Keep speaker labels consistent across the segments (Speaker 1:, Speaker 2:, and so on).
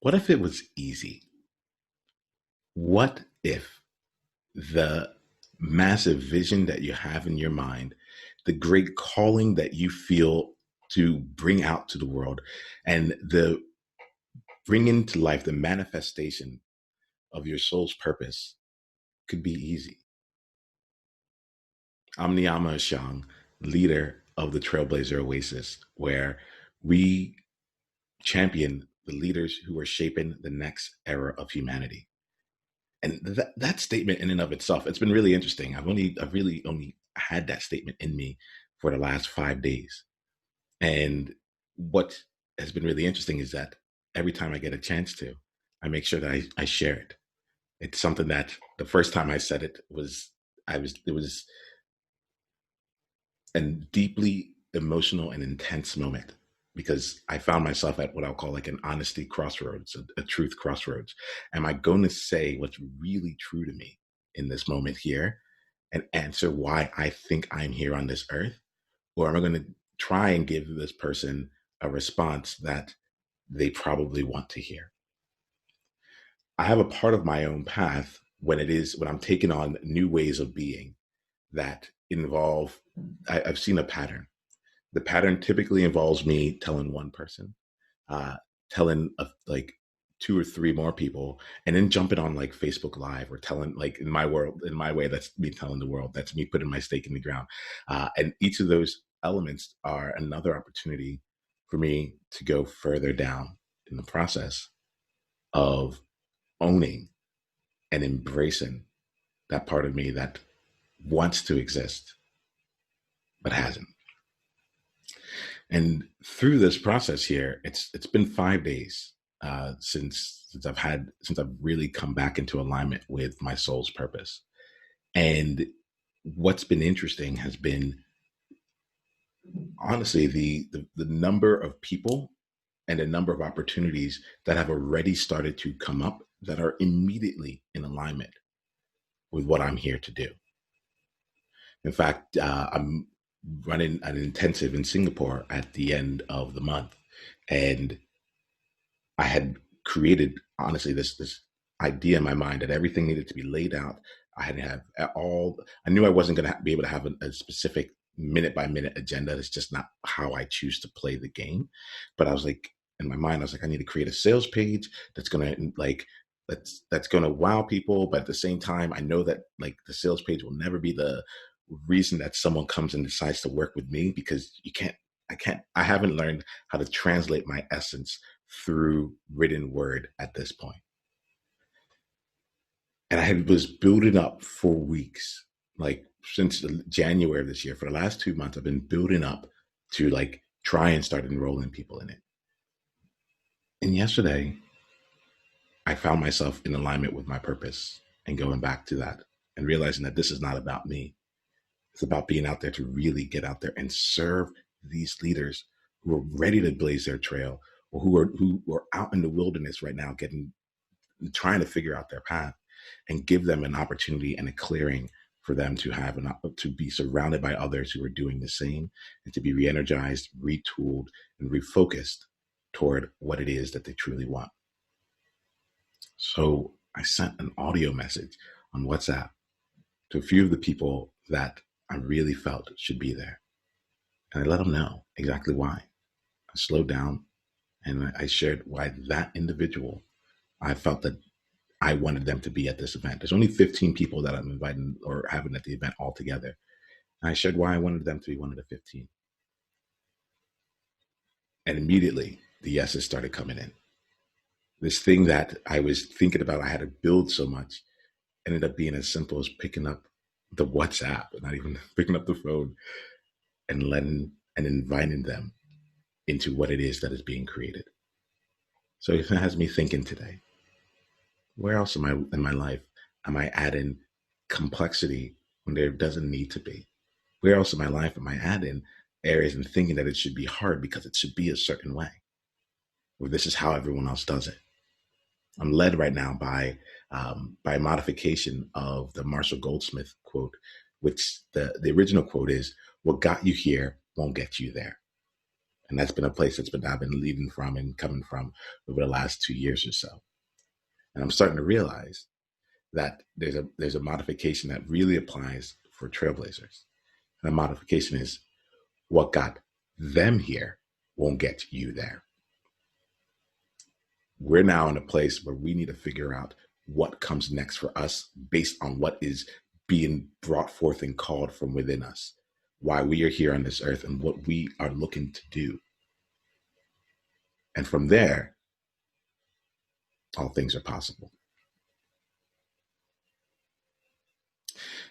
Speaker 1: What if it was easy? What if the massive vision that you have in your mind, the great calling that you feel to bring out to the world, and the bringing to life the manifestation of your soul's purpose could be easy? I'm NiiamahAshong, leader of the Trailblazer Oasis, where we champion the leaders who are shaping the next era of humanity. And that statement in and of itself, it's been really interesting. I've really only had that statement in me for the last 5 days. And what has been really interesting is that every time I get a chance to, I make sure that I share it. It's something that the first time I said it was a deeply emotional and intense moment, because I found myself at what I'll call like an honesty crossroads, a truth crossroads. Am I going to say what's really true to me in this moment here and answer why I think I'm here on this earth? Or am I going to try and give this person a response that they probably want to hear? I have a part of my own path when I'm taking on new ways of being that involve, I've seen a pattern. The pattern typically involves me telling one person, telling like 2 or 3 more people, and then jumping on like Facebook Live or telling, like, in my way, that's me telling the world. That's me putting my stake in the ground. And each of those elements are another opportunity for me to go further down in the process of owning and embracing that part of me that wants to exist but hasn't. And through this process here, it's been 5 days since I've really come back into alignment with my soul's purpose. And what's been interesting has been, honestly, the number of people and the number of opportunities that have already started to come up that are immediately in alignment with what I'm here to do. In fact, I'm running an intensive in Singapore at the end of the month, and I had created, honestly, this idea in my mind that everything needed to be laid out. I knew I wasn't going to be able to have a specific minute by minute agenda. It's just not how I choose to play the game. But I was like, in my mind, I was like, I need to create a sales page that's going to that's going to wow people. But at the same time, I know that like the sales page will never be the reason that someone comes and decides to work with me, because I haven't learned how to translate my essence through written word at this point. And I was building up for weeks, like since January of this year. For the last 2 months, I've been building up to like try and start enrolling people in it. And yesterday, I found myself in alignment with my purpose and going back to that and realizing that this is not about me. It's about being out there to really get out there and serve these leaders who are ready to blaze their trail, or who are out in the wilderness right now, trying to figure out their path, and give them an opportunity and a clearing for them to be surrounded by others who are doing the same, and to be re-energized, retooled, and refocused toward what it is that they truly want. So I sent an audio message on WhatsApp to a few of the people that I really felt should be there. And I let them know exactly why. I slowed down and I shared why that individual, I felt that I wanted them to be at this event. There's only 15 people that I'm inviting or having at the event altogether. And I shared why I wanted them to be one of the 15. And immediately the yeses started coming in. This thing that I was thinking about, I had to build so much, ended up being as simple as picking up the WhatsApp, not even picking up the phone, and inviting them into what it is that is being created. So it has me thinking today, where else in my life am I adding complexity when there doesn't need to be? Where else in my life am I adding areas and thinking that it should be hard because it should be a certain way? Or this is how everyone else does it. I'm led right now by a modification of the Marshall Goldsmith quote, which the original quote is, "What got you here won't get you there." And that's been a place I've been leading from and coming from over the last 2 years or so. And I'm starting to realize that there's a modification that really applies for trailblazers. And the modification is what got them here won't get you there. We're now in a place where we need to figure out what comes next for us based on what is being brought forth and called from within us, why we are here on this earth and what we are looking to do. And from there, all things are possible.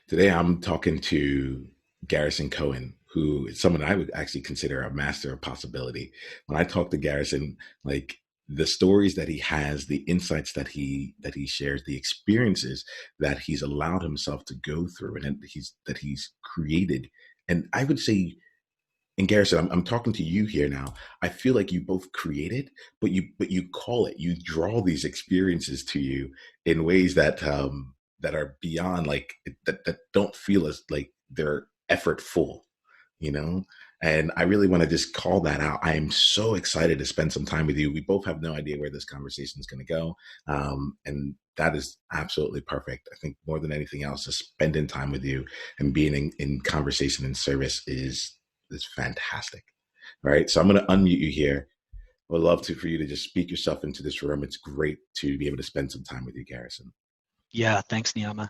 Speaker 1: Today, I'm talking to Garrison Cohen, who is someone I would actually consider a master of possibility. When I talk to Garrison, like the stories that he has, the insights that he shares, the experiences that he's allowed himself to go through, and that he's created, and I would say. And Garrison, I'm talking to you here now. I feel like you both created, but you call it, you draw these experiences to you in ways that that are beyond like that don't feel as like they're effortful, you know. And I really want to just call that out. I am so excited to spend some time with you. We both have no idea where this conversation is going to go, and that is absolutely perfect. I think more than anything else, just spending time with you and being in conversation and service is fantastic. All right. So I'm going to unmute you here. I would love for you to just speak yourself into this room. It's great to be able to spend some time with you, Garrison.
Speaker 2: Yeah. Thanks, Niiamah.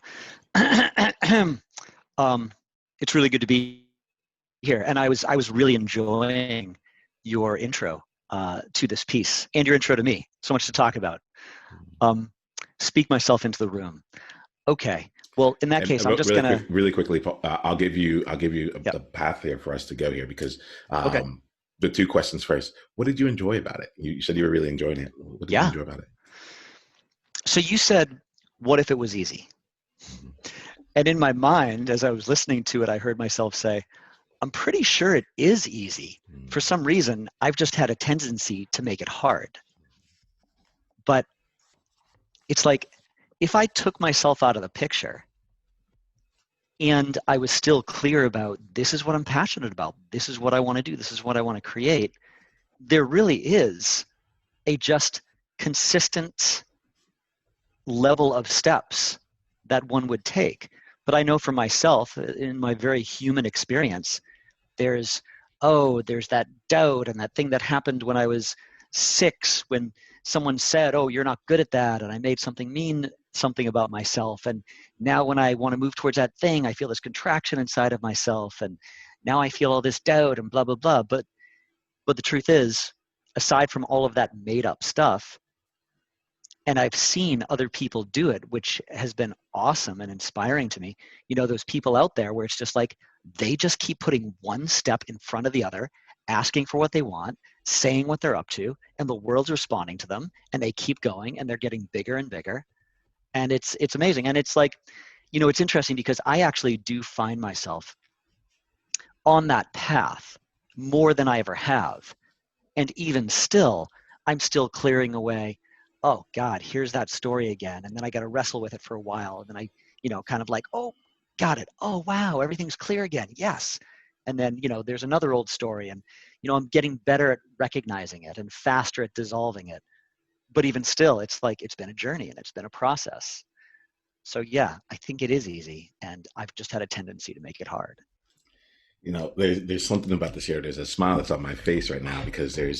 Speaker 2: It's really good to be here. And I was really enjoying your intro to this piece and your intro to me. So much to talk about. Speak myself into the room. Okay. Well, in that case, I'm just
Speaker 1: really quickly. I'll give you the path here for us to go here because
Speaker 2: okay.
Speaker 1: The two questions first. What did you enjoy about it? You said you were really enjoying it. What did you enjoy about it?
Speaker 2: So you said, "What if it was easy?" Mm-hmm. And in my mind, as I was listening to it, I heard myself say, "I'm pretty sure it is easy. Mm-hmm. For some reason, I've just had a tendency to make it hard." But it's like, if I took myself out of the picture and I was still clear about this is what I'm passionate about, this is what I want to do, this is what I want to create, there really is a just consistent level of steps that one would take. But I know for myself, in my very human experience, there's that doubt and that thing that happened when I was 6 when someone said, "Oh, you're not good at that," and I made something about myself. And now when I want to move towards that thing, I feel this contraction inside of myself, and now I feel all this doubt and blah blah blah. But the truth is, aside from all of that made up stuff, and I've seen other people do it, which has been awesome and inspiring to me. You know, those people out there where it's just like they just keep putting one step in front of the other, asking for what they want, saying what they're up to, and the world's responding to them, and they keep going, and they're getting bigger and bigger. And it's amazing. And it's like, you know, it's interesting because I actually do find myself on that path more than I ever have. And even still, I'm still clearing away, oh God, here's that story again. And then I got to wrestle with it for a while. And then I, you know, kind of like, oh, got it. Oh, wow, everything's clear again. Yes. And then, you know, there's another old story, and, you know, I'm getting better at recognizing it and faster at dissolving it. But even still, it's like, it's been a journey and it's been a process. So yeah, I think it is easy, and I've just had a tendency to make it hard.
Speaker 1: You know, there's something about this here. There's a smile that's on my face right now because there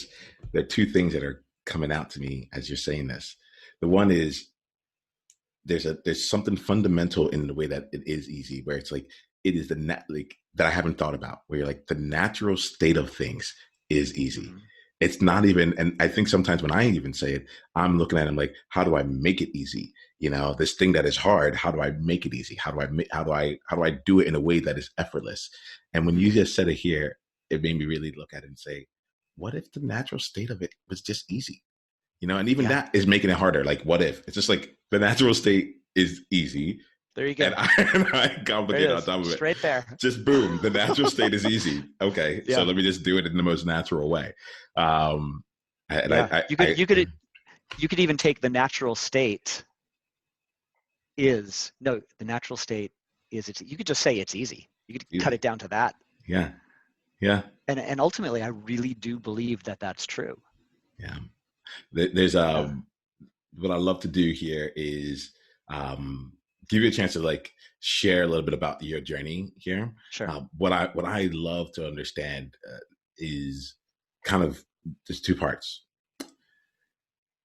Speaker 1: are two things that are coming out to me as you're saying this. The one is there's something fundamental in the way that it is easy, where it's like it is that I haven't thought about, where you're like the natural state of things is easy. Mm-hmm. It's not even, and I think sometimes when I even say it, I'm looking at it like, how do I make it easy? You know, this thing that is hard, how do I make it easy? How do I do it in a way that is effortless? And when you just said it here, it made me really look at it and say, what if the natural state of it was just easy? You know, and even that is making it harder. Like, what if it's just like the natural state is easy?
Speaker 2: There you go.
Speaker 1: And I complicate on top of it.
Speaker 2: Straight there.
Speaker 1: Just boom, the natural state is easy. Okay, so let me just do it in the most natural way.
Speaker 2: You could even take the natural state is you could just say it's easy. You could cut it down to that.
Speaker 1: Yeah. Yeah.
Speaker 2: And ultimately, I really do believe that that's true.
Speaker 1: Yeah. There's
Speaker 2: Yeah,
Speaker 1: what I love to do here is um, give you a chance to like share a little bit about your journey here.
Speaker 2: sure.
Speaker 1: What I love to understand is kind of there's two parts.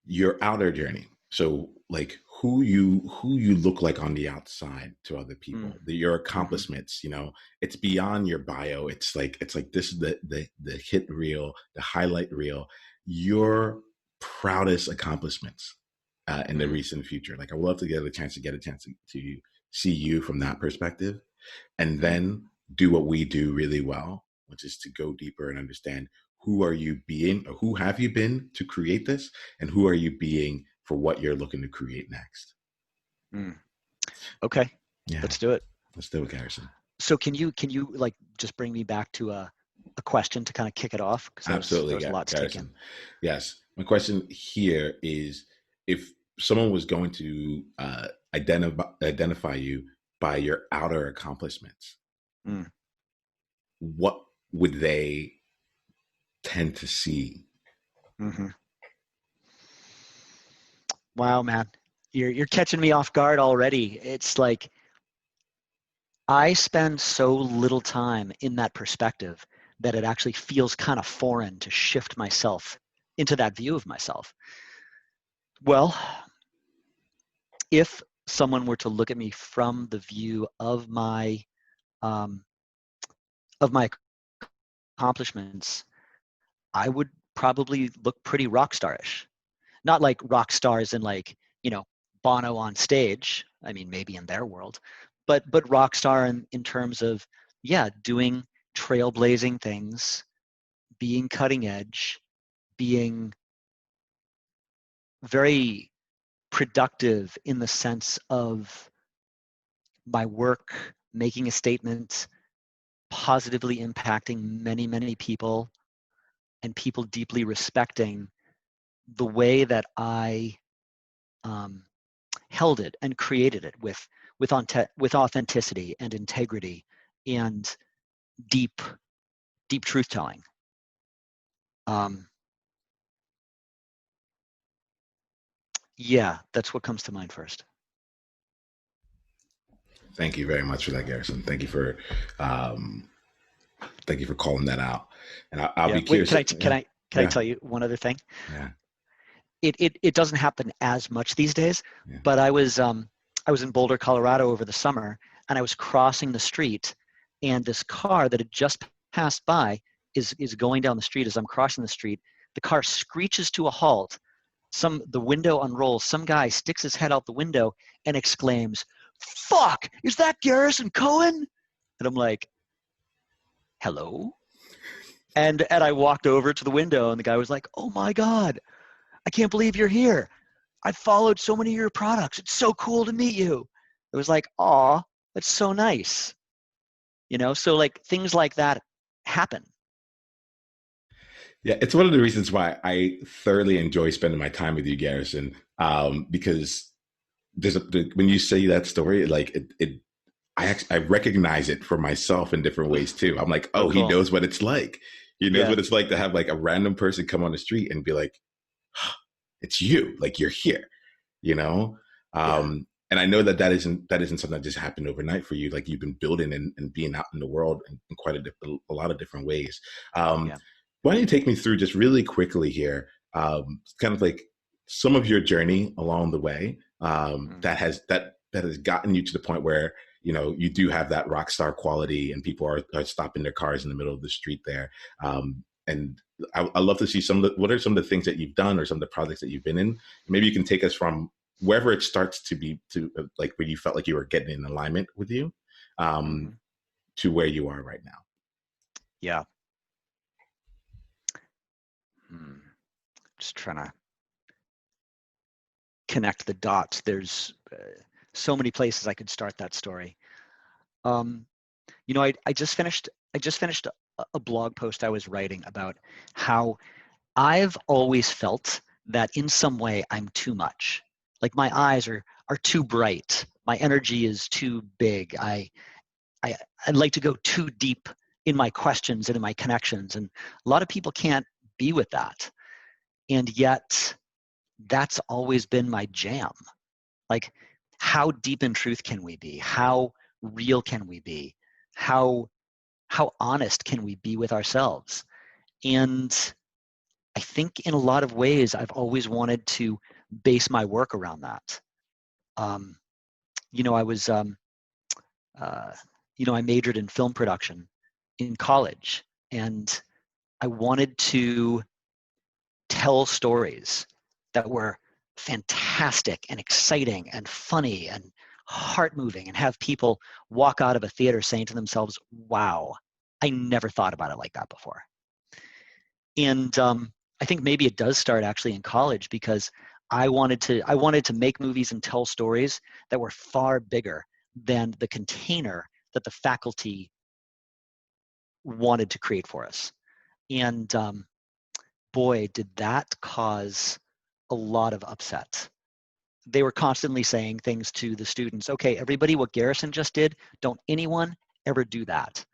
Speaker 1: Your outer journey. So like who you look like on the outside to other
Speaker 2: Mm,
Speaker 1: people, your
Speaker 2: mm-hmm,
Speaker 1: accomplishments, it's beyond your bio. It's like this is the hit reel, the highlight reel, your proudest accomplishments in the
Speaker 2: mm,
Speaker 1: recent future. Like I would love to get a chance to see you from that perspective, and
Speaker 2: mm,
Speaker 1: then do what we do really well, which is to go deeper and understand who are you being, or who have you been to create this, and who are you being for what you're looking to create next.
Speaker 2: mm. Okay,
Speaker 1: Yeah,
Speaker 2: let's do it.
Speaker 1: let's do it, Garrison.
Speaker 2: So can you like just bring me back to a question to kind of kick it off? Because there
Speaker 1: Absolutely,
Speaker 2: was a lot to take in.
Speaker 1: Garrison. Yes, my question here is, if someone was going to identify you by your outer accomplishments,
Speaker 2: Mm,
Speaker 1: what would they tend to see?
Speaker 2: hmm. Wow, man, you're catching me off guard already. It's like I spend so little time in that perspective that it actually feels kind of foreign to shift myself into that view of myself. Well, if someone were to look at me from the view um, of my accomplishments, I would probably look pretty rock starish. Not like rock stars in like, you know, Bono on stage. I mean, maybe in their world, but rock star in terms of, yeah, doing trailblazing things, being cutting edge, being very productive in the sense of my work, making a statement, positively impacting many, many people, and people deeply respecting the way that I um, held it and created it with authenticity and integrity and deep deep truth telling. Um, yeah, that's what comes to mind first.
Speaker 1: Thank you very much for that, Garrison. Um, thank you for calling that out. And I'll
Speaker 2: Yeah.
Speaker 1: be
Speaker 2: Wait,
Speaker 1: curious. Yeah,
Speaker 2: can I
Speaker 1: yeah,
Speaker 2: tell you one other thing?
Speaker 1: yeah,
Speaker 2: It doesn't happen as much these days,
Speaker 1: yeah.
Speaker 2: but I was in Boulder, Colorado over the summer, and I was crossing the street, and this car that had just passed by is going down the street. As I'm crossing the street, the car screeches to a halt. The window unrolls. Some guy sticks his head out the window and exclaims, "Fuck! Is that Garrison Cohen?" And I'm like, "Hello?" And I walked over to the window, and the guy was like, "Oh my God, I can't believe you're here. I've followed so many of your products. It's so cool to meet you." It was like, "Aw, that's so nice." So like things like that happen.
Speaker 1: Yeah, it's one of the reasons why I thoroughly enjoy spending my time with you, Garrison. Because when you say that story, like I recognize it for myself in different ways too. I'm like,
Speaker 2: Oh,
Speaker 1: oh, he
Speaker 2: cool.
Speaker 1: knows what it's like. He knows
Speaker 2: Yeah,
Speaker 1: what it's like to have like a random person come on the street and be like, it's you, like you're here, you know.
Speaker 2: yeah,
Speaker 1: And I know that isn't something that just happened overnight for you. Like you've been building and being out in the world in quite a lot of different ways. Um,
Speaker 2: yeah.
Speaker 1: why don't you take me through just really quickly here, kind of like some of your journey along the way,
Speaker 2: Mm,
Speaker 1: that has gotten you to the point where you do have that rock star quality, and people are stopping their cars in the middle of the street there. And I love to see what are some of the things that you've done, or some of the projects that you've been in. Maybe you can take us from wherever it starts to be to like where you felt like you were getting in alignment with you, um,
Speaker 2: hmm.
Speaker 1: to where you are right now.
Speaker 2: Yeah. Hmm. Just trying to connect the dots. There's so many places I could start that story. Um, I just finished a blog post I was writing about how I've always felt that in some way I'm too much. Like my eyes are too bright. My energy is too big. I I like to go too deep in my questions and in my connections. And a lot of people can't be with that. And yet that's always been my jam. Like, how deep in truth can we be? How real can we be? How honest can we be with ourselves? And I think in a lot of ways, I've always wanted to base my work around that. You know, I was, you know, I majored in film production in college, and I wanted to tell stories that were fantastic and exciting and funny and heart-moving, and have people walk out of a theater saying to themselves, wow, I never thought about it like that before. And I think maybe it does start actually in college, because I wanted to make movies and tell stories that were far bigger than the container that the faculty wanted to create for us. And boy, did that cause a lot of upset. They were constantly saying things to the students, okay, everybody, what Garrison just did, don't anyone ever do that.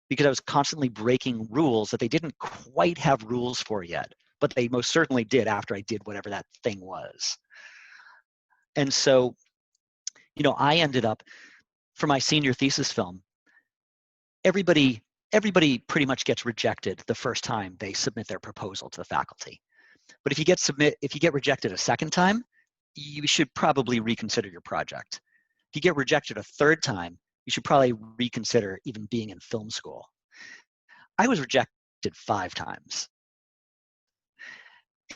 Speaker 2: Because I was constantly breaking rules that they didn't quite have rules for yet, but they most certainly did after I did whatever that thing was. And so, you know, I ended up, for my senior thesis film, everybody pretty much gets rejected the first time they submit their proposal to the faculty. But if you get rejected a second time, you should probably reconsider your project. If you get rejected a third time, you should probably reconsider even being in film school. I was rejected 5 times.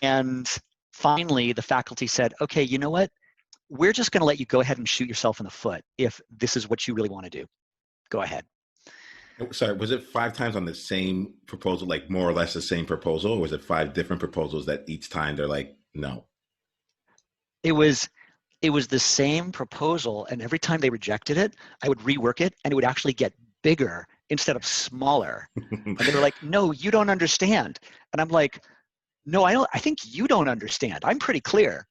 Speaker 2: And finally, the faculty said, okay, you know what? We're just going to let you go ahead and shoot yourself in the foot if this is what you really want to do. Go ahead.
Speaker 1: Sorry, was it 5 times on the same proposal, like more or less the same proposal, or was it 5 different proposals that each time they're like, no?
Speaker 2: It was the same proposal, and every time they rejected it, I would rework it, and it would actually get bigger instead of smaller. And they were like, no, you don't understand. And I'm like, no, I don't. I think you don't understand. I'm pretty clear.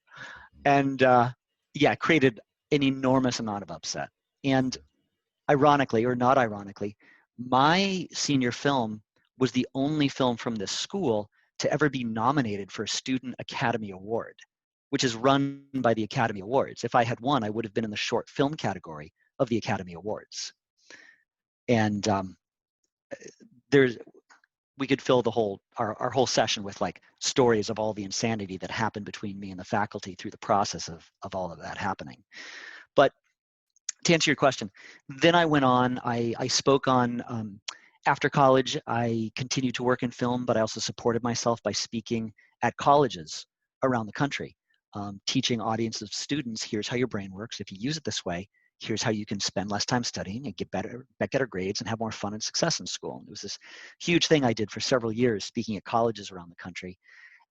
Speaker 2: And yeah, it created an enormous amount of upset. And ironically, or not ironically, my senior film was the only film from this school to ever be nominated for a Student Academy Award, which is run by the Academy Awards. If I had won, I would have been in the short film category of the Academy Awards. And we could fill the our whole session with like stories of all the insanity that happened between me and the faculty through the process of all of that happening. But to answer your question, then I went on, I spoke on, after college, I continued to work in film, but I also supported myself by speaking at colleges around the country, teaching audiences of students, here's how your brain works. If you use it this way, here's how you can spend less time studying and get better grades and have more fun and success in school. And it was this huge thing I did for several years, speaking at colleges around the country.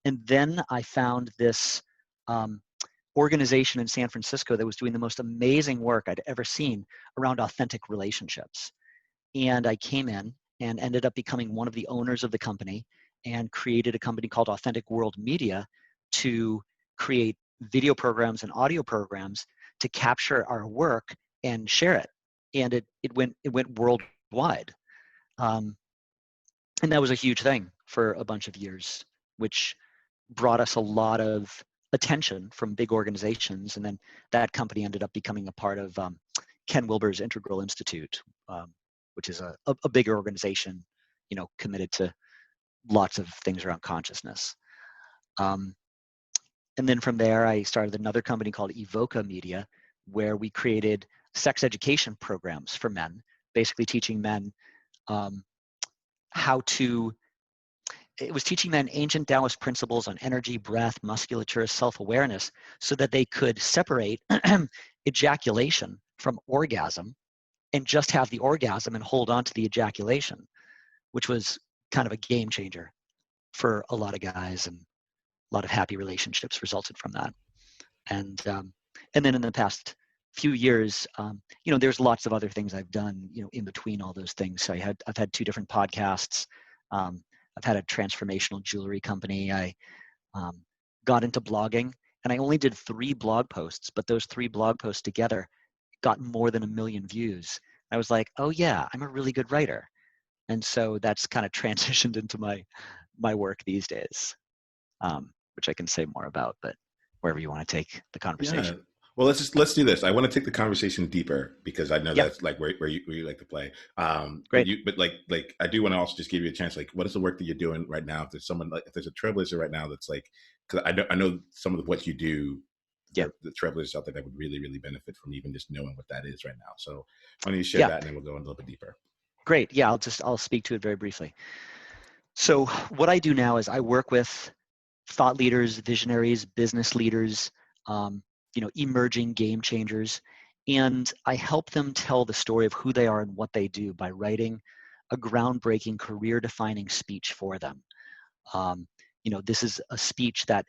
Speaker 2: And then I found this organization in San Francisco that was doing the most amazing work I'd ever seen around authentic relationships. And I came in and ended up becoming one of the owners of the company and created a company called Authentic World Media to create video programs and audio programs to capture our work and share it. And it went worldwide. And that was a huge thing for a bunch of years, which brought us a lot of attention from big organizations. And then that company ended up becoming a part of Ken Wilber's Integral Institute, which is a bigger organization, you know, committed to lots of things around consciousness. And then from there, I started another company called Evoca Media, where we created sex education programs for men, basically teaching men it was teaching men ancient Taoist principles on energy, breath, musculature, self-awareness, so that they could separate ejaculation from orgasm and just have the orgasm and hold on to the ejaculation, which was kind of a game changer for a lot of guys, and a lot of happy relationships resulted from that. And then in the past few years, you know, there's lots of other things I've done, you know, in between all those things. So I've had 2 different podcasts. I've had a transformational jewelry company. I got into blogging, and I only did 3 blog posts, but those 3 blog posts together got more than 1 million views. I was like, oh yeah, I'm a really good writer. And so that's kind of transitioned into my work these days, which I can say more about, but wherever you want to take the
Speaker 1: Yeah.
Speaker 2: conversation.
Speaker 1: Well, let's do this. I want to take the conversation deeper because I know
Speaker 2: Yeah,
Speaker 1: that's like where you like to play.
Speaker 2: great.
Speaker 1: But like I do want to also just give you a chance. Like, what is the work that you're doing right now? If there's someone like if there's a trailblazer right now that's like, because I know some of what you do.
Speaker 2: Yeah,
Speaker 1: The trailblazers out there that would really benefit from even just knowing what that is right now. So why don't you share
Speaker 2: yeah,
Speaker 1: that and then we'll go in a little bit deeper.
Speaker 2: great. Yeah, I'll speak to it very briefly. So what I do now is I work with thought leaders, visionaries, business leaders, um, emerging game changers, and I help them tell the story of who they are and what they do by writing a groundbreaking, career-defining speech for them. Um, this is a speech that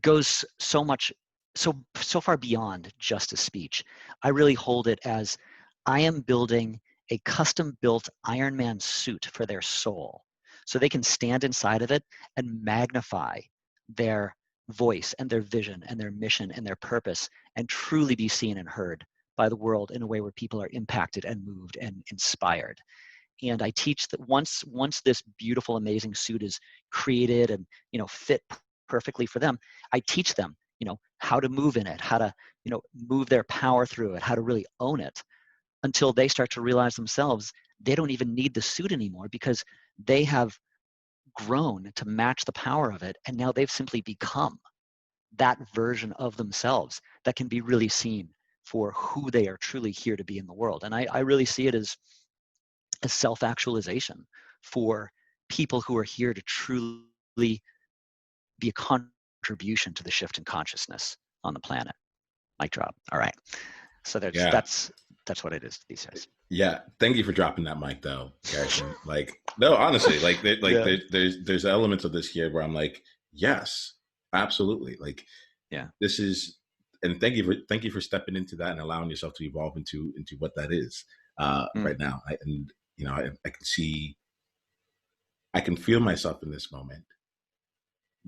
Speaker 2: goes so far beyond just a speech. I really hold it as I am building a custom-built Iron Man suit for their soul, so they can stand inside of it and magnify their voice and their vision and their mission and their purpose and truly be seen and heard by the world in a way where people are impacted and moved and inspired. And I teach that once this beautiful, amazing suit is created and fit perfectly for them, I teach them how to move in it, how to move their power through it, how to really own it, until they start to realize themselves they don't even need the suit anymore because they have grown to match the power of it, and now they've simply become that version of themselves that can be really seen for who they are truly here to be in the world. And I really see it as a self-actualization for people who are here to truly be a contribution to the shift in consciousness on the planet. Mic drop. All right. So
Speaker 1: Yeah.
Speaker 2: that's what it is these days.
Speaker 1: Yeah. Thank you for dropping that mic though, Garrison. Like, no, honestly,
Speaker 2: Yeah.
Speaker 1: there's elements of this here where I'm like, yes, absolutely. Like
Speaker 2: Yeah.
Speaker 1: this is, and thank you for stepping into that and allowing yourself to evolve into what that is
Speaker 2: Mm.
Speaker 1: right now. I can see, I can feel myself in this moment,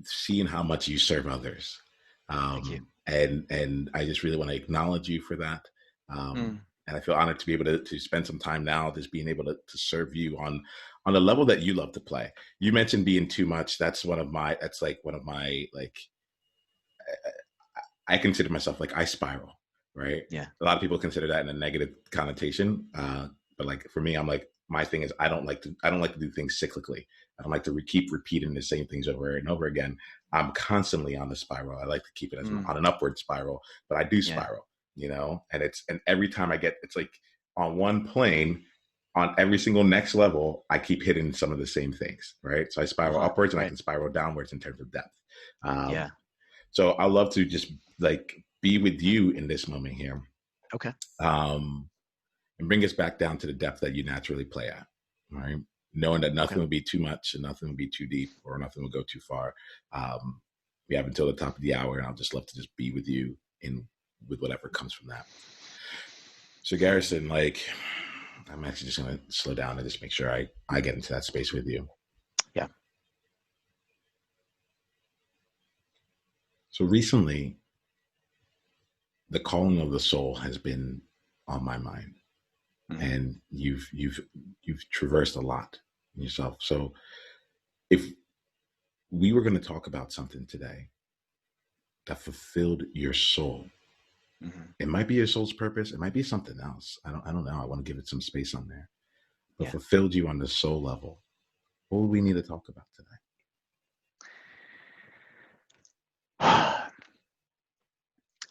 Speaker 1: seeing how much you serve others.
Speaker 2: Thank you.
Speaker 1: And I just really want to acknowledge you for that.
Speaker 2: Mm.
Speaker 1: And I feel honored to be able to spend some time now just being able to serve you on a level that you love to play. You mentioned being too much. That's one of my like I consider myself like I spiral, right?
Speaker 2: Yeah.
Speaker 1: A lot of people consider that in a negative connotation. But like for me, I'm like, my thing is I don't like to do things cyclically. I don't like to keep repeating the same things over and over again. I'm constantly on the spiral. I like to keep it as
Speaker 2: Mm.
Speaker 1: on an upward spiral, but I do
Speaker 2: Yeah.
Speaker 1: spiral, and every time it's like on one plane, on every single next level, I keep hitting some of the same things, right? So I spiral
Speaker 2: Uh-huh.
Speaker 1: upwards and I
Speaker 2: Right.
Speaker 1: can spiral downwards in terms of depth. Um,
Speaker 2: Yeah.
Speaker 1: so I love to just like be with you in this moment here,
Speaker 2: Okay.
Speaker 1: um, and bring us back down to the depth that you naturally play at, right? Knowing that
Speaker 2: Okay.
Speaker 1: nothing will be too much and nothing will be too deep or nothing will go too far. We have until the top of the hour, and I'll just love to just be with you in with whatever comes from that. So Garrison, like, I'm actually just gonna slow down and just make sure I get into that space with you.
Speaker 2: Yeah.
Speaker 1: So recently, the calling of the soul has been on my mind,
Speaker 2: Mm.
Speaker 1: and you've traversed a lot yourself. So if we were going to talk about something today that fulfilled your soul,
Speaker 2: Mm-hmm.
Speaker 1: it might be your soul's purpose, it might be something else. I don't know. I want to give it some space on there. But
Speaker 2: Yeah.
Speaker 1: fulfilled you on the soul level, what would we need to talk about today?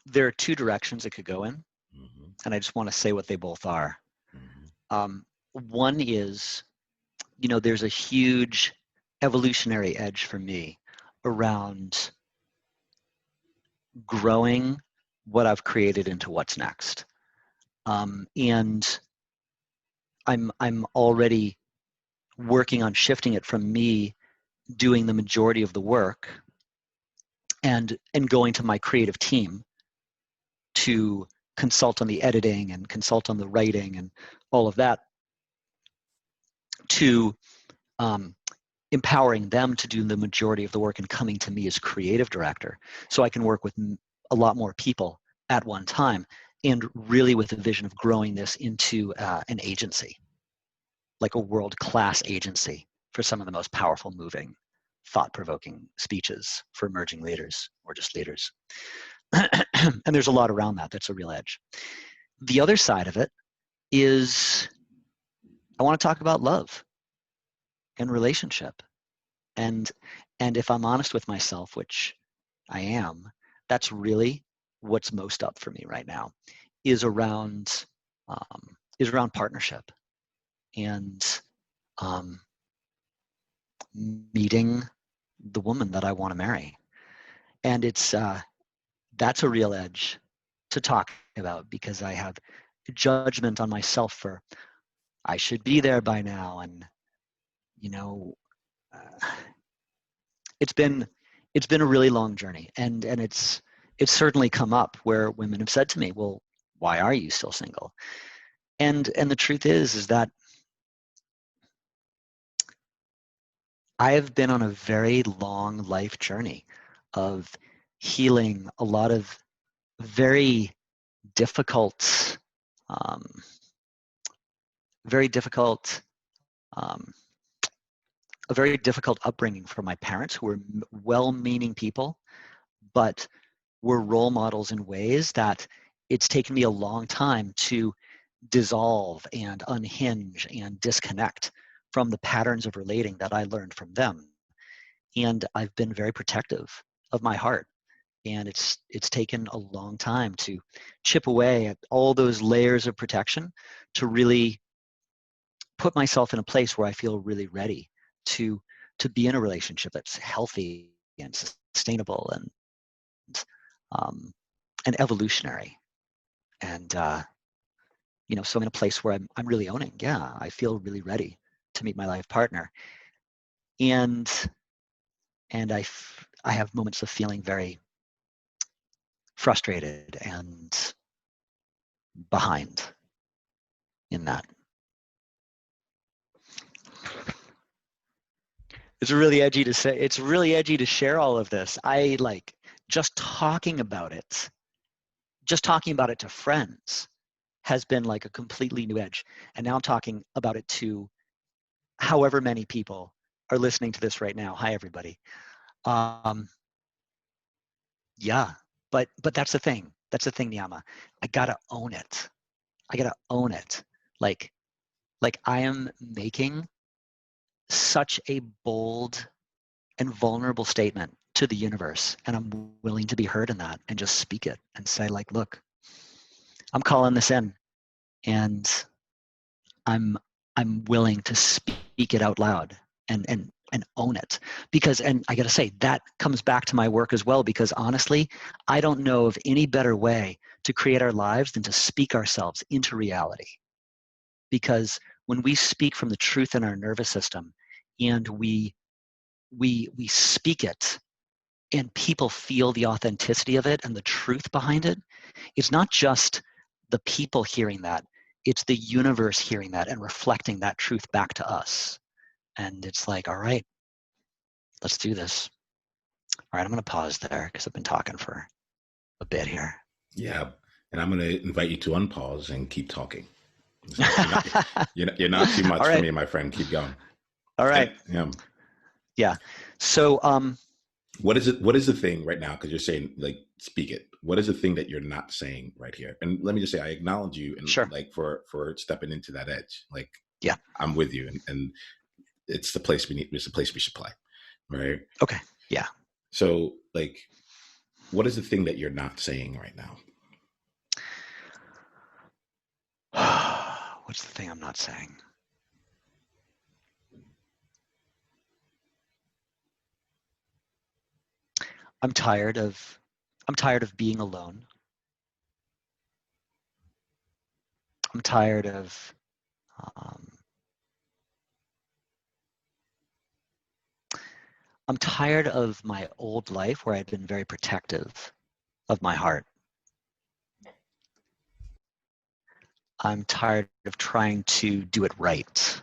Speaker 2: There are two directions it could go in,
Speaker 1: Mm-hmm.
Speaker 2: and I just want to say what they both are.
Speaker 1: Mm-hmm.
Speaker 2: One is, there's a huge evolutionary edge for me around growing what I've created into what's next. And I'm already working on shifting it from me doing the majority of the work and going to my creative team to consult on the editing and consult on the writing and all of that, to empowering them to do the majority of the work and coming to me as creative director so I can work with a lot more people at one time, and really with the vision of growing this into an agency. like a world-class agency for some of the most powerful, moving, thought-provoking speeches for emerging leaders or just leaders. And there's a lot around that. That's a real edge. The other side of it is I want to talk about love and relationship. And if I'm honest with myself, which I am, that's really what's most up for me right now, is around partnership and meeting the woman that I want to marry. And it's that's a real edge to talk about, because I have judgment on myself for I should be there by now, and you know, it's been a really long journey, and it's certainly come up where women have said to me, well, why are you still single? And the truth is that I have been on a very long life journey of healing a lot of very difficult, a very difficult upbringing for my parents, who were well-meaning people, but were role models in ways that it's taken me a long time to dissolve and unhinge and disconnect from the patterns of relating that I learned from them. And I've been very protective of my heart. And it's taken a long time to chip away at all those layers of protection to really put myself in a place where I feel really ready to be in a relationship that's healthy and sustainable and evolutionary. And so I'm in a place where I'm really owning. Yeah, I feel really ready to meet my life partner. And I have moments of feeling very frustrated and behind in that. It's really edgy to say. It's really edgy to share all of this. I like just talking about it. Just talking about it to friends has been like a completely new edge. And now I'm talking about it to however many people are listening to this right now. Hi, everybody. Yeah, but that's the thing. That's the thing, Niiamah. I gotta own it. I gotta own it. Like I am making such a bold and vulnerable statement to the universe, and I'm willing to be heard in that and just speak it and say, like, look, I'm calling this in, and I'm willing to speak it out loud and own it. Because, and I gotta say, that comes back to my work as well, because honestly, I don't know of any better way to create our lives than to speak ourselves into reality. Because when we speak from the truth in our nervous system, and we speak it, and people feel the authenticity of it and the truth behind it, it's not just the people hearing that, it's the universe hearing that and reflecting that truth back to us. And it's like, all right, let's do this. All right, I'm going to pause there because I've been talking for a bit here.
Speaker 1: Yeah, and I'm going to invite you to unpause and keep talking. You're not too much for me, my friend. Keep going.
Speaker 2: All right. Yeah. So,
Speaker 1: what is it? What is the thing right now? Because you're saying, like, speak it. What is the thing that you're not saying right here? And let me just say, I acknowledge you, and
Speaker 2: sure,
Speaker 1: like for stepping into that edge. Like,
Speaker 2: yeah,
Speaker 1: I'm with you, and it's the place we need. It's the place we should play, right?
Speaker 2: Okay. Yeah.
Speaker 1: So, like, what is the thing that you're not saying right now?
Speaker 2: What's the thing I'm not saying? I'm tired of being alone. I'm tired of my old life where I'd been very protective of my heart. I'm tired of trying to do it right.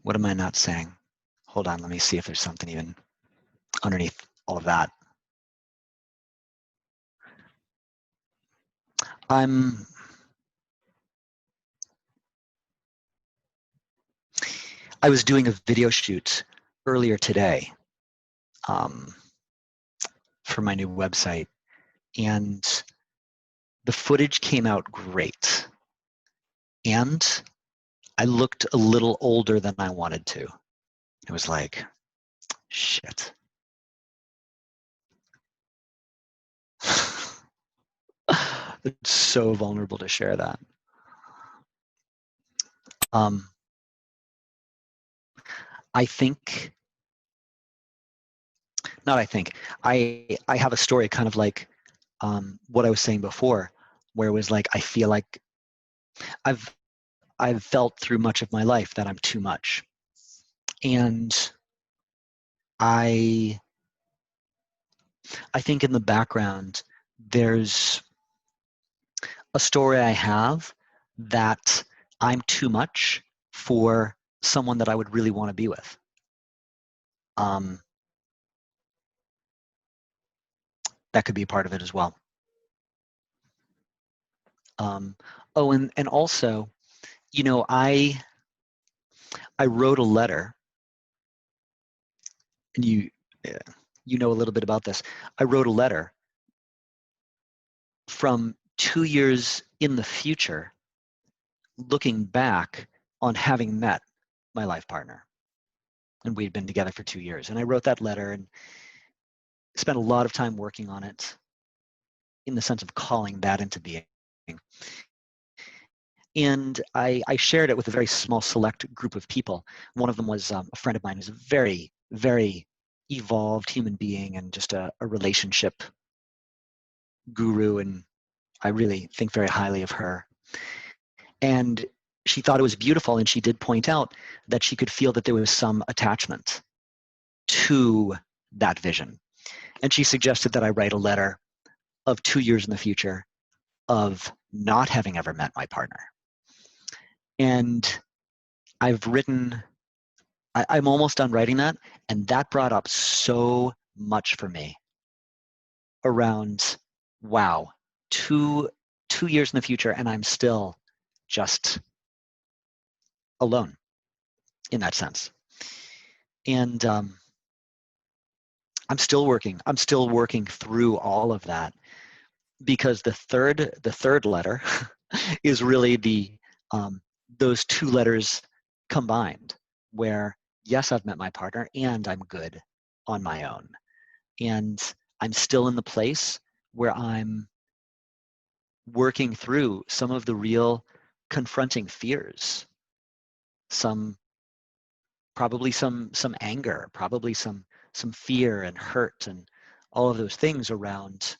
Speaker 2: What am I not saying? Hold on, let me see if there's something even. underneath all of that. I was doing a video shoot earlier today for my new website, and the footage came out great. And I looked a little older than I wanted to. It was like, shit. It's so vulnerable to share that. I have a story kind of like what I was saying before, where it was like, I feel like I've felt through much of my life that I'm too much. And I think in the background, there's a story I have that I'm too much for someone that I would really want to be with. That could be a part of it as well. Oh, and also, you know, I wrote a letter, and you know a little bit about this. I wrote a letter from 2 years in the future, looking back on having met my life partner. And we'd been together for 2 years. And I wrote that letter and spent a lot of time working on it in the sense of calling that into being. And I shared it with a very small select group of people. One of them was a friend of mine who's a very, very evolved human being and just a relationship guru. And I really think very highly of her. And she thought it was beautiful. And she did point out that she could feel that there was some attachment to that vision. And she suggested that I write a letter of 2 years in the future of not having ever met my partner. And I've written, I'm almost done writing that, and that brought up so much for me around, wow, two years in the future, and I'm still just alone in that sense. And I'm still working through all of that, because the third letter is really the those two letters combined, where yes, I've met my partner and I'm good on my own. And I'm still in the place where I'm working through some of the real confronting fears, probably some anger, probably some fear and hurt and all of those things around,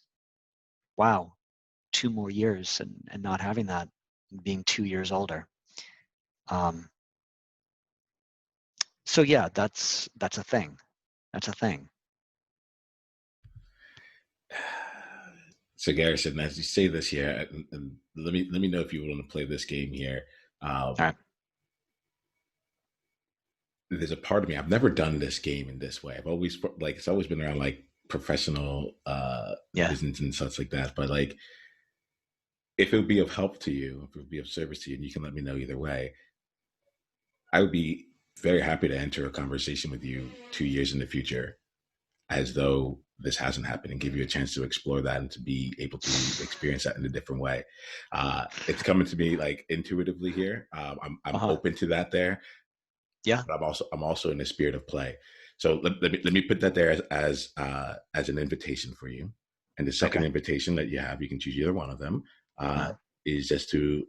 Speaker 2: wow, 2 more years and not having that, and being 2 years older. So yeah, that's a thing. That's a thing.
Speaker 1: So Garrison, as you say this here, and let me know if you want to play this game here.
Speaker 2: All right.
Speaker 1: There's a part of me, I've never done this game in this way. I've always like, it's always been around like professional business and such like that. But like, if it would be of help to you, if it would be of service to you, and you can let me know either way, I would be very happy to enter a conversation with you 2 years in the future, as though this hasn't happened, and give you a chance to explore that and to be able to experience that in a different way. It's coming to me like intuitively here. I'm open to that there.
Speaker 2: Yeah.
Speaker 1: But I'm also in the spirit of play. So let me put that there as an invitation for you. And the second invitation that you have, you can choose either one of them, is just to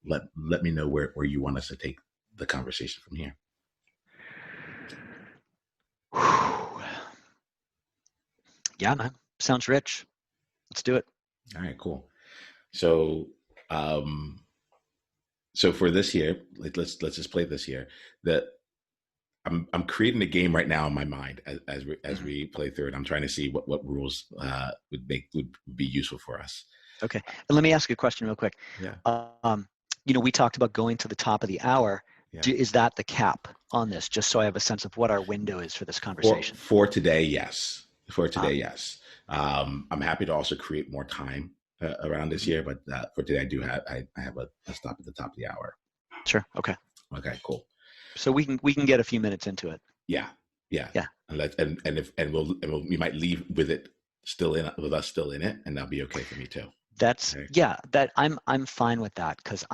Speaker 1: let me know where you want us to take the conversation from here.
Speaker 2: Yeah, man. Sounds rich. Let's do it.
Speaker 1: All right, cool. So so for this here, let's just play this here. That I'm creating a game right now in my mind as we play through it. I'm trying to see what rules would be useful for us.
Speaker 2: Okay. And let me ask you a question real quick.
Speaker 1: Yeah.
Speaker 2: You know, we talked about going to the top of the hour Is that the cap on this? Just so I have a sense of what our window is for this conversation.
Speaker 1: For today, yes. For today, yes. I'm happy to also create more time around this year, but for today, I have a stop at the top of the hour.
Speaker 2: Sure. Okay.
Speaker 1: Okay. Cool.
Speaker 2: So we can get a few minutes into it.
Speaker 1: Yeah.
Speaker 2: Yeah.
Speaker 1: We might leave with it with us still in it, and that'll be okay for me too.
Speaker 2: That's okay. Yeah. That I'm fine with that, because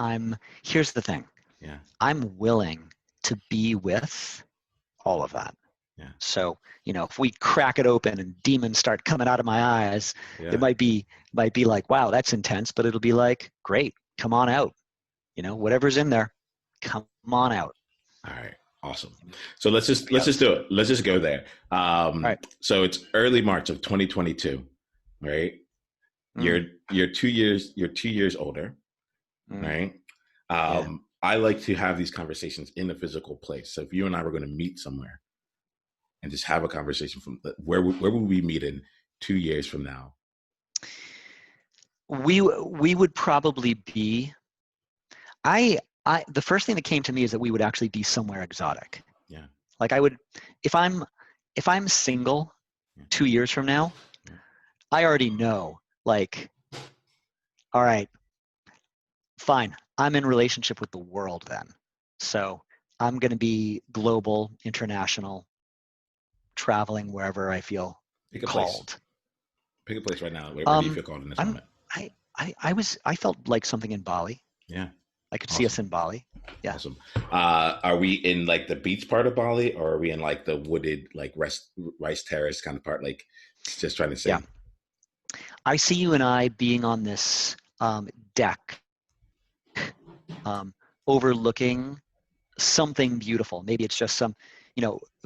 Speaker 2: here's the thing.
Speaker 1: Yeah.
Speaker 2: I'm willing to be with all of that. Yeah. So, if we crack it open and demons start coming out of my eyes, it might be like, wow, that's intense, but it'll be like, great, come on out. Whatever's in there, come on out.
Speaker 1: All right. Awesome. So let's just do it. Let's just go there. All right. So it's early March of 2022, right? You're 2 years older, right? I like to have these conversations in a physical place. So if you and I were going to meet somewhere and just have a conversation, from where would we meet in 2 years from now?
Speaker 2: We would probably be, the first thing that came to me is that we would actually be somewhere exotic.
Speaker 1: Yeah.
Speaker 2: Like I would, if I'm single 2 years from now, I already know, like, all right, fine, I'm in relationship with the world then. So I'm going to be global, international, traveling wherever I feel called.
Speaker 1: Pick a place right now. Where do you feel called in this moment?
Speaker 2: I felt like something in Bali.
Speaker 1: Yeah.
Speaker 2: I could see us in Bali. Yeah.
Speaker 1: Awesome. Are we in like the beach part of Bali, or are we in like the wooded, like rice terrace kind of part? Like, just trying to say.
Speaker 2: Yeah. I see you and I being on this deck, overlooking something beautiful. Maybe it's just some,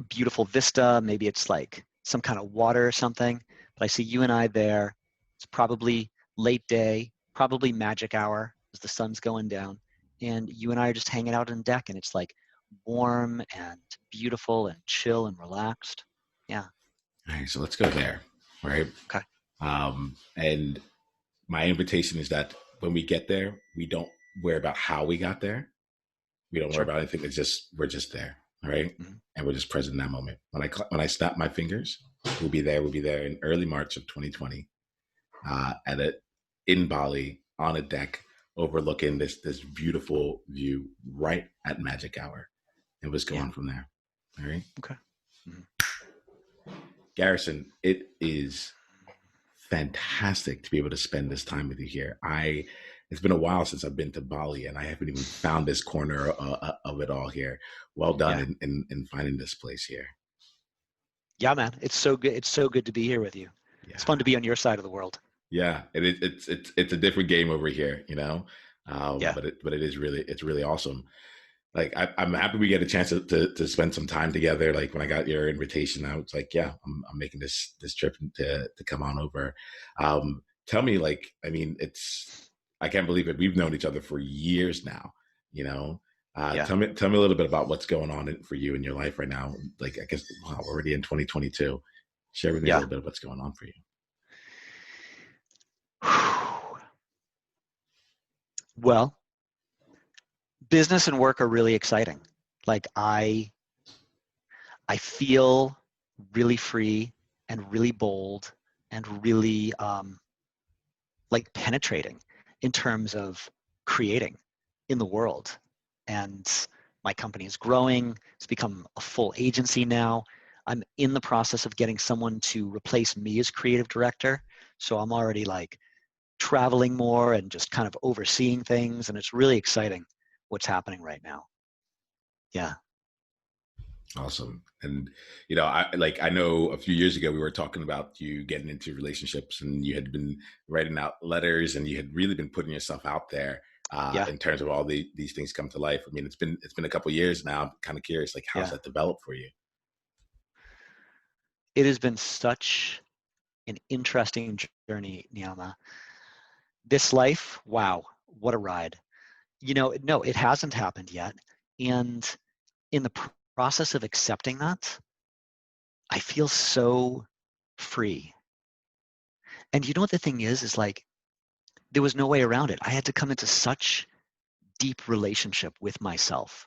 Speaker 2: beautiful vista. Maybe it's like some kind of water or something. But I see you and I there. It's probably late day, probably magic hour as the sun's going down. And you and I are just hanging out on deck, and it's like warm and beautiful and chill and relaxed. Yeah.
Speaker 1: All right. So let's go there. Right.
Speaker 2: Okay.
Speaker 1: And my invitation is that when we get there, we don't worry about how we got there. We don't worry about anything. We're just there. Right. Mm-hmm. And we're just present in that moment. When I snap my fingers, we'll be there in early March of 2020, in Bali on a deck, overlooking this beautiful view right at magic hour, and let's go on from there. All right.
Speaker 2: Okay. Mm-hmm.
Speaker 1: Garrison, it is fantastic to be able to spend this time with you here. It's been a while since I've been to Bali, and I haven't even found this corner of it all here. Well done in finding this place here. Yeah, man. It's so good. It's so good to be here with you. Yeah. It's fun to be on your side of the world. Yeah, it's a different game over here, but it's really awesome. Like I'm happy we get a chance to spend some time together. Like when I got your invitation, I was like, yeah, I'm making this trip to come on over. Tell me, like, I mean, I can't believe it. We've known each other for years now, Tell me a little bit about what's going on for you in your life right now. Like, I guess we're already in 2022. Share with me a little bit of what's going on for you.
Speaker 2: Well, business and work are really exciting. Like I feel really free and really bold and really like penetrating in terms of creating in the world. And my company is growing. It's become a full agency now. I'm in the process of getting someone to replace me as creative director. So I'm already like traveling more and just kind of overseeing things. And it's really exciting what's happening right now. Yeah.
Speaker 1: Awesome. And, I know a few years ago, we were talking about you getting into relationships, and you had been writing out letters, and you had really been putting yourself out there in terms of all these things come to life. I mean, it's been a couple of years now. I'm kind of curious, like, how's that developed for you?
Speaker 2: It has been such an interesting journey, Niiamah. This life, wow, what a ride. No, it hasn't happened yet. And in the process of accepting that, I feel so free. And you know what the thing is like, there was no way around it. I had to come into such deep relationship with myself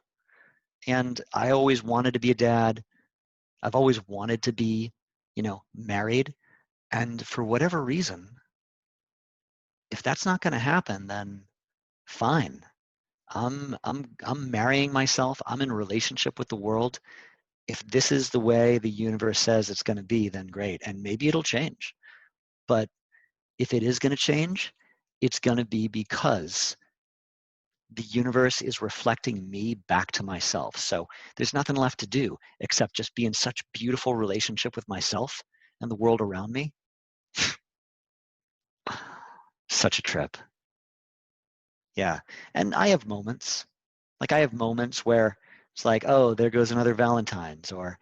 Speaker 2: And I always wanted to be a dad. I've always wanted to be, married. And for whatever reason, if that's not going to happen, then fine. I'm marrying myself. I'm in a relationship with the world. If this is the way the universe says it's going to be, then great. And maybe it'll change. But if it is going to change, it's going to be because the universe is reflecting me back to myself. So there's nothing left to do except just be in such beautiful relationship with myself and the world around me. Such a trip. Yeah. And I have moments. Like I have moments where it's like, oh, there goes another Valentine's, or,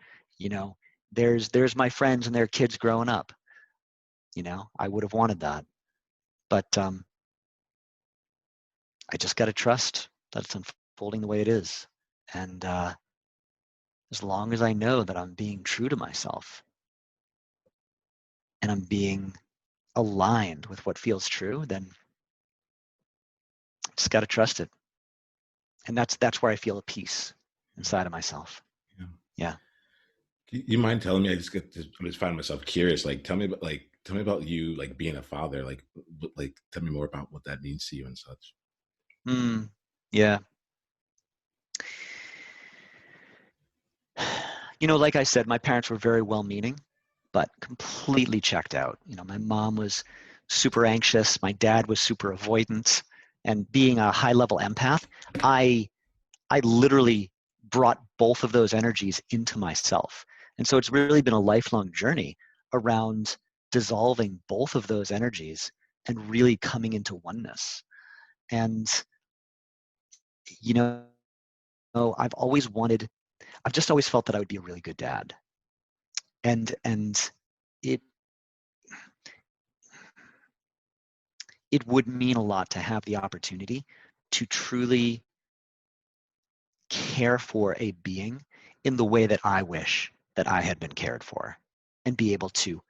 Speaker 2: there's my friends and their kids growing up. I would have wanted that. But I just got to trust that it's unfolding the way it is. And as long as I know that I'm being true to myself and I'm being aligned with what feels true, then I just got to trust it. And that's where I feel a peace inside of myself. Yeah.
Speaker 1: You mind telling me? I just find myself curious. Like, tell me about you, like being a father. Like, tell me more about what that means to you and such.
Speaker 2: Yeah. Like I said, my parents were very well-meaning, but completely checked out. My mom was super anxious. My dad was super avoidant. And being a high-level empath, I literally brought both of those energies into myself. And so it's really been a lifelong journey around dissolving both of those energies and really coming into oneness. And, I've just always felt that I would be a really good dad. And it would mean a lot to have the opportunity to truly care for a being in the way that I wish that I had been cared for, and be able to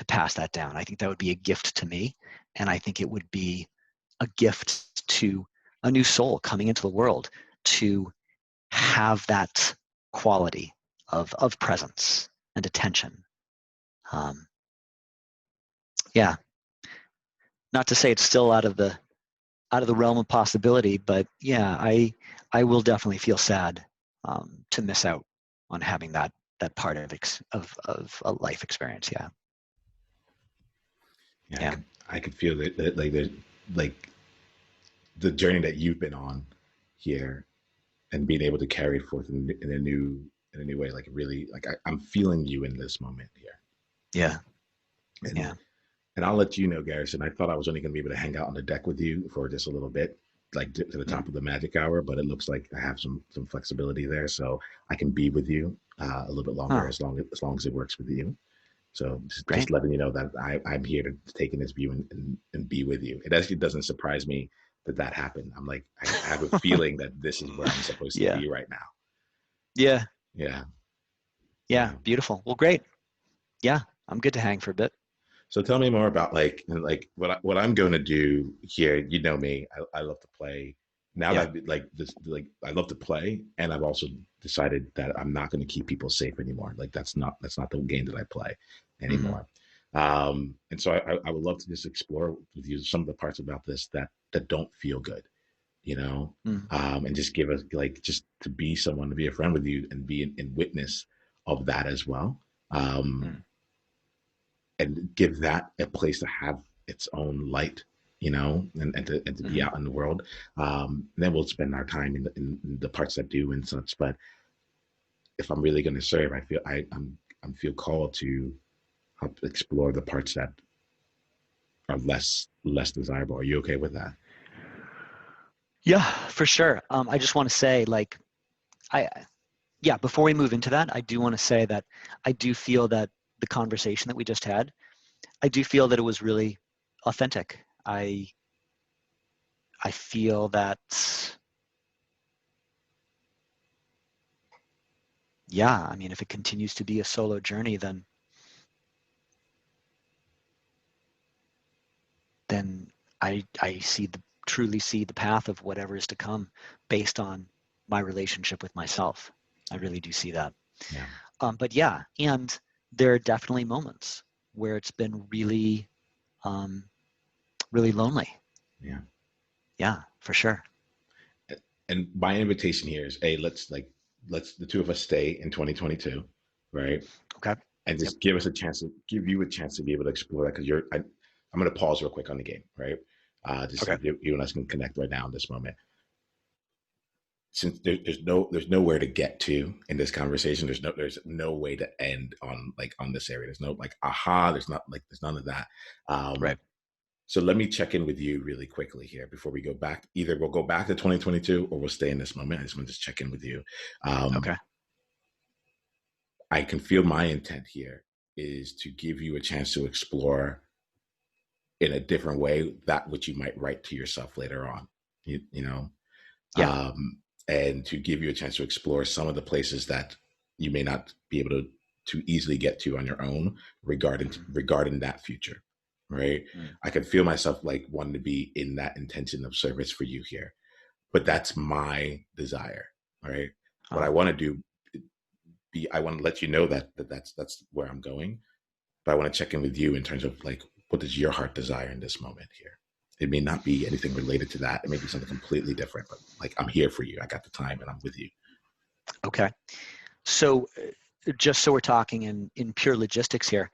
Speaker 2: pass that down. I think that would be a gift to me, and I think it would be a gift to a new soul coming into the world to have that quality of presence and attention. Yeah, not to say it's still out of the realm of possibility, but yeah, I will definitely feel sad to miss out on having that part of a life experience. Yeah.
Speaker 1: Yeah. I could feel that like the journey that you've been on here, and being able to carry forth in a new way. Like really, like I'm feeling you in this moment here.
Speaker 2: Yeah.
Speaker 1: And
Speaker 2: Yeah.
Speaker 1: and I'll let you know, Garrison. I thought I was only going to be able to hang out on the deck with you for just a little bit, like to the top of the magic hour. But it looks like I have some flexibility there, so I can be with you a little bit longer, as long as it works with you. So just letting you know that I'm here to take in this view and be with you. It actually doesn't surprise me that happened. I'm like, I have a feeling that this is where I'm supposed to be right now.
Speaker 2: Yeah.
Speaker 1: Yeah.
Speaker 2: Yeah. Beautiful. Well, great. Yeah, I'm good to hang for a bit.
Speaker 1: So tell me more about like what I'm going to do here. You know me, I love to play. Now that like this, like I love to play, and I've also decided that I'm not going to keep people safe anymore. Like that's not the game that I play anymore. And so I would love to just explore with you some of the parts about this that don't feel good, and just give us like just to be someone, to be a friend with you, and be in witness of that as well. And give that a place to have its own light, and to be out in the world. Then we'll spend our time in the parts that do and such. But if I'm really going to serve, I feel I'm feel called to help explore the parts that are less desirable. Are you okay with that?
Speaker 2: Yeah, for sure. I just want to say, like, before we move into that, I do want to say that I do feel that the conversation that we just had, I do feel that it was really authentic. I feel that, I mean, if it continues to be a solo journey, then I truly see the path of whatever is to come based on my relationship with myself. I really do see that.
Speaker 1: Yeah.
Speaker 2: But yeah, and there are definitely moments where it's been really, really lonely.
Speaker 1: Yeah.
Speaker 2: Yeah, for sure.
Speaker 1: And my invitation here is, hey, let's the two of us stay in 2022, right?
Speaker 2: Okay.
Speaker 1: And
Speaker 2: Yep.
Speaker 1: just give you a chance to be able to explore that, because I'm going to pause real quick on the game, right? Just so
Speaker 2: Okay.
Speaker 1: you and us can connect right now in this moment. Since there's nowhere to get to in this conversation, there's no way to end on this area. There's no like aha. There's none of that.
Speaker 2: Right.
Speaker 1: So let me check in with you really quickly here before we go back. Either we'll go back to 2022 or we'll stay in this moment. I just want to check in with you.
Speaker 2: Okay.
Speaker 1: I can feel my intent here is to give you a chance to explore in a different way that which you might write to yourself later on. You know,
Speaker 2: Yeah.
Speaker 1: and to give you a chance to explore some of the places that you may not be able to easily get to on your own regarding that future, right?
Speaker 2: Mm.
Speaker 1: I can feel myself like wanting to be in that intention of service for you here, but that's my desire, right? What I want to do, I want to let you know that's where I'm going, but I want to check in with you in terms of like, what does your heart desire in this moment here? It may not be anything related to that. It may be something completely different, but like, I'm here for you. I got the time and I'm with you.
Speaker 2: Okay. So just so we're talking in pure logistics here,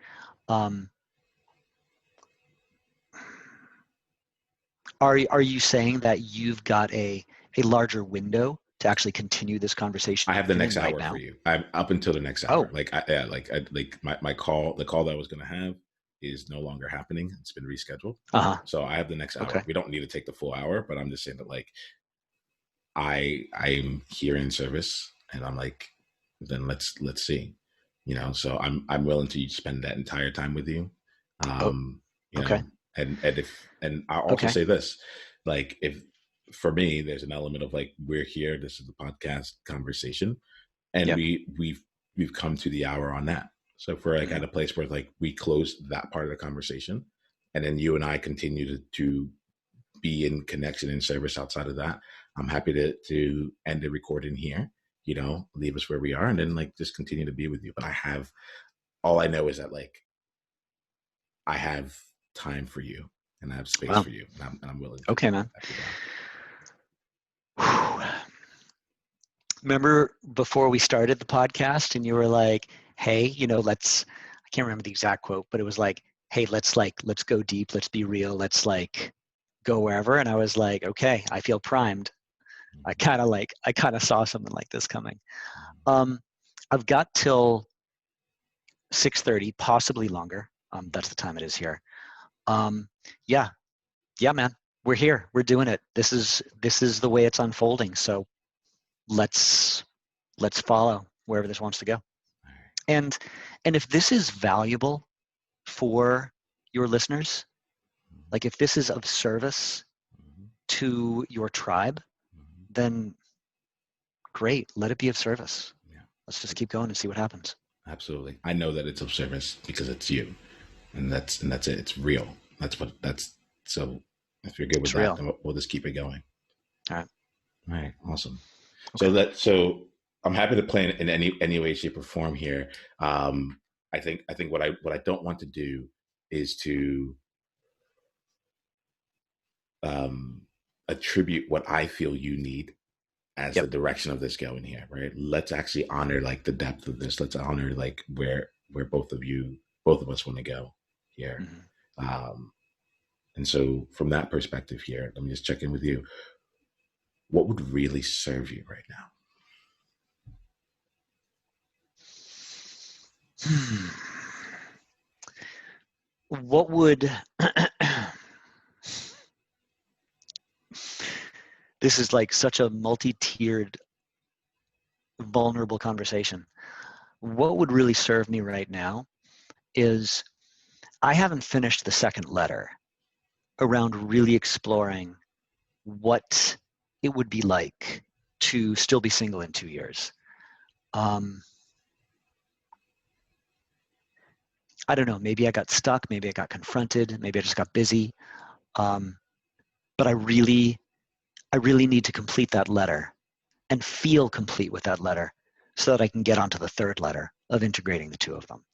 Speaker 2: are you saying that you've got a larger window to actually continue this conversation
Speaker 1: I have the next
Speaker 2: right
Speaker 1: hour
Speaker 2: now?
Speaker 1: for you. I'm up until the next hour.
Speaker 2: Oh.
Speaker 1: My call, the call that I was going to have is no longer happening. It's been rescheduled.
Speaker 2: Uh-huh.
Speaker 1: So I have the next hour.
Speaker 2: Okay.
Speaker 1: We don't need to take the full hour, but I'm just saying that like, I'm here in service, and I'm like, then let's see, so I'm willing to spend that entire time with you. You
Speaker 2: Okay.
Speaker 1: know, and I'll also
Speaker 2: Okay.
Speaker 1: say this, like, if for me, there's an element of like, we're here, this is the podcast conversation, and
Speaker 2: Yep.
Speaker 1: we've come to the hour on that. So if we're like at a place where like we close that part of the conversation, and then you and I continue to be in connection and service outside of that, I'm happy to end the recording here, leave us where we are, and then like just continue to be with you. But all I know is that like, I have time for you and I have space for you, and I'm willing to.
Speaker 2: Okay, man. Remember before we started the podcast and you were like, hey, I can't remember the exact quote, but it was like, hey, let's go deep, let's be real, let's like go wherever. And I was like, okay, I feel primed. I kind of saw something like this coming. I've got till 6:30, possibly longer. That's the time it is here. Yeah, man, we're here. We're doing it. This is the way it's unfolding. So let's follow wherever this wants to go. And if this is valuable for your listeners, like if this is of service to your tribe, then great, let it be of service. Yeah. Let's just keep going and see what happens.
Speaker 1: Absolutely. I know that it's of service because it's you, and that's it. It's real. So if you're good with that, then we'll just keep it going.
Speaker 2: All
Speaker 1: right. Awesome. Okay. So I'm happy to play in any way, shape, or form here. I think what I don't want to do is to attribute what I feel you need as the direction of this going here, right? Let's actually honor like the depth of this. Let's honor like where both of us want to go here. And so from that perspective here, let me just check in with you. What would really serve you right now?
Speaker 2: What would this is like such a multi-tiered, vulnerable conversation. What would really serve me right now is I haven't finished the second letter around really exploring what it would be like to still be single in 2 years. I don't know, maybe I got stuck, maybe I got confronted, maybe I just got busy. But I really need to complete that letter and feel complete with that letter so that I can get onto the third letter of integrating the two of them.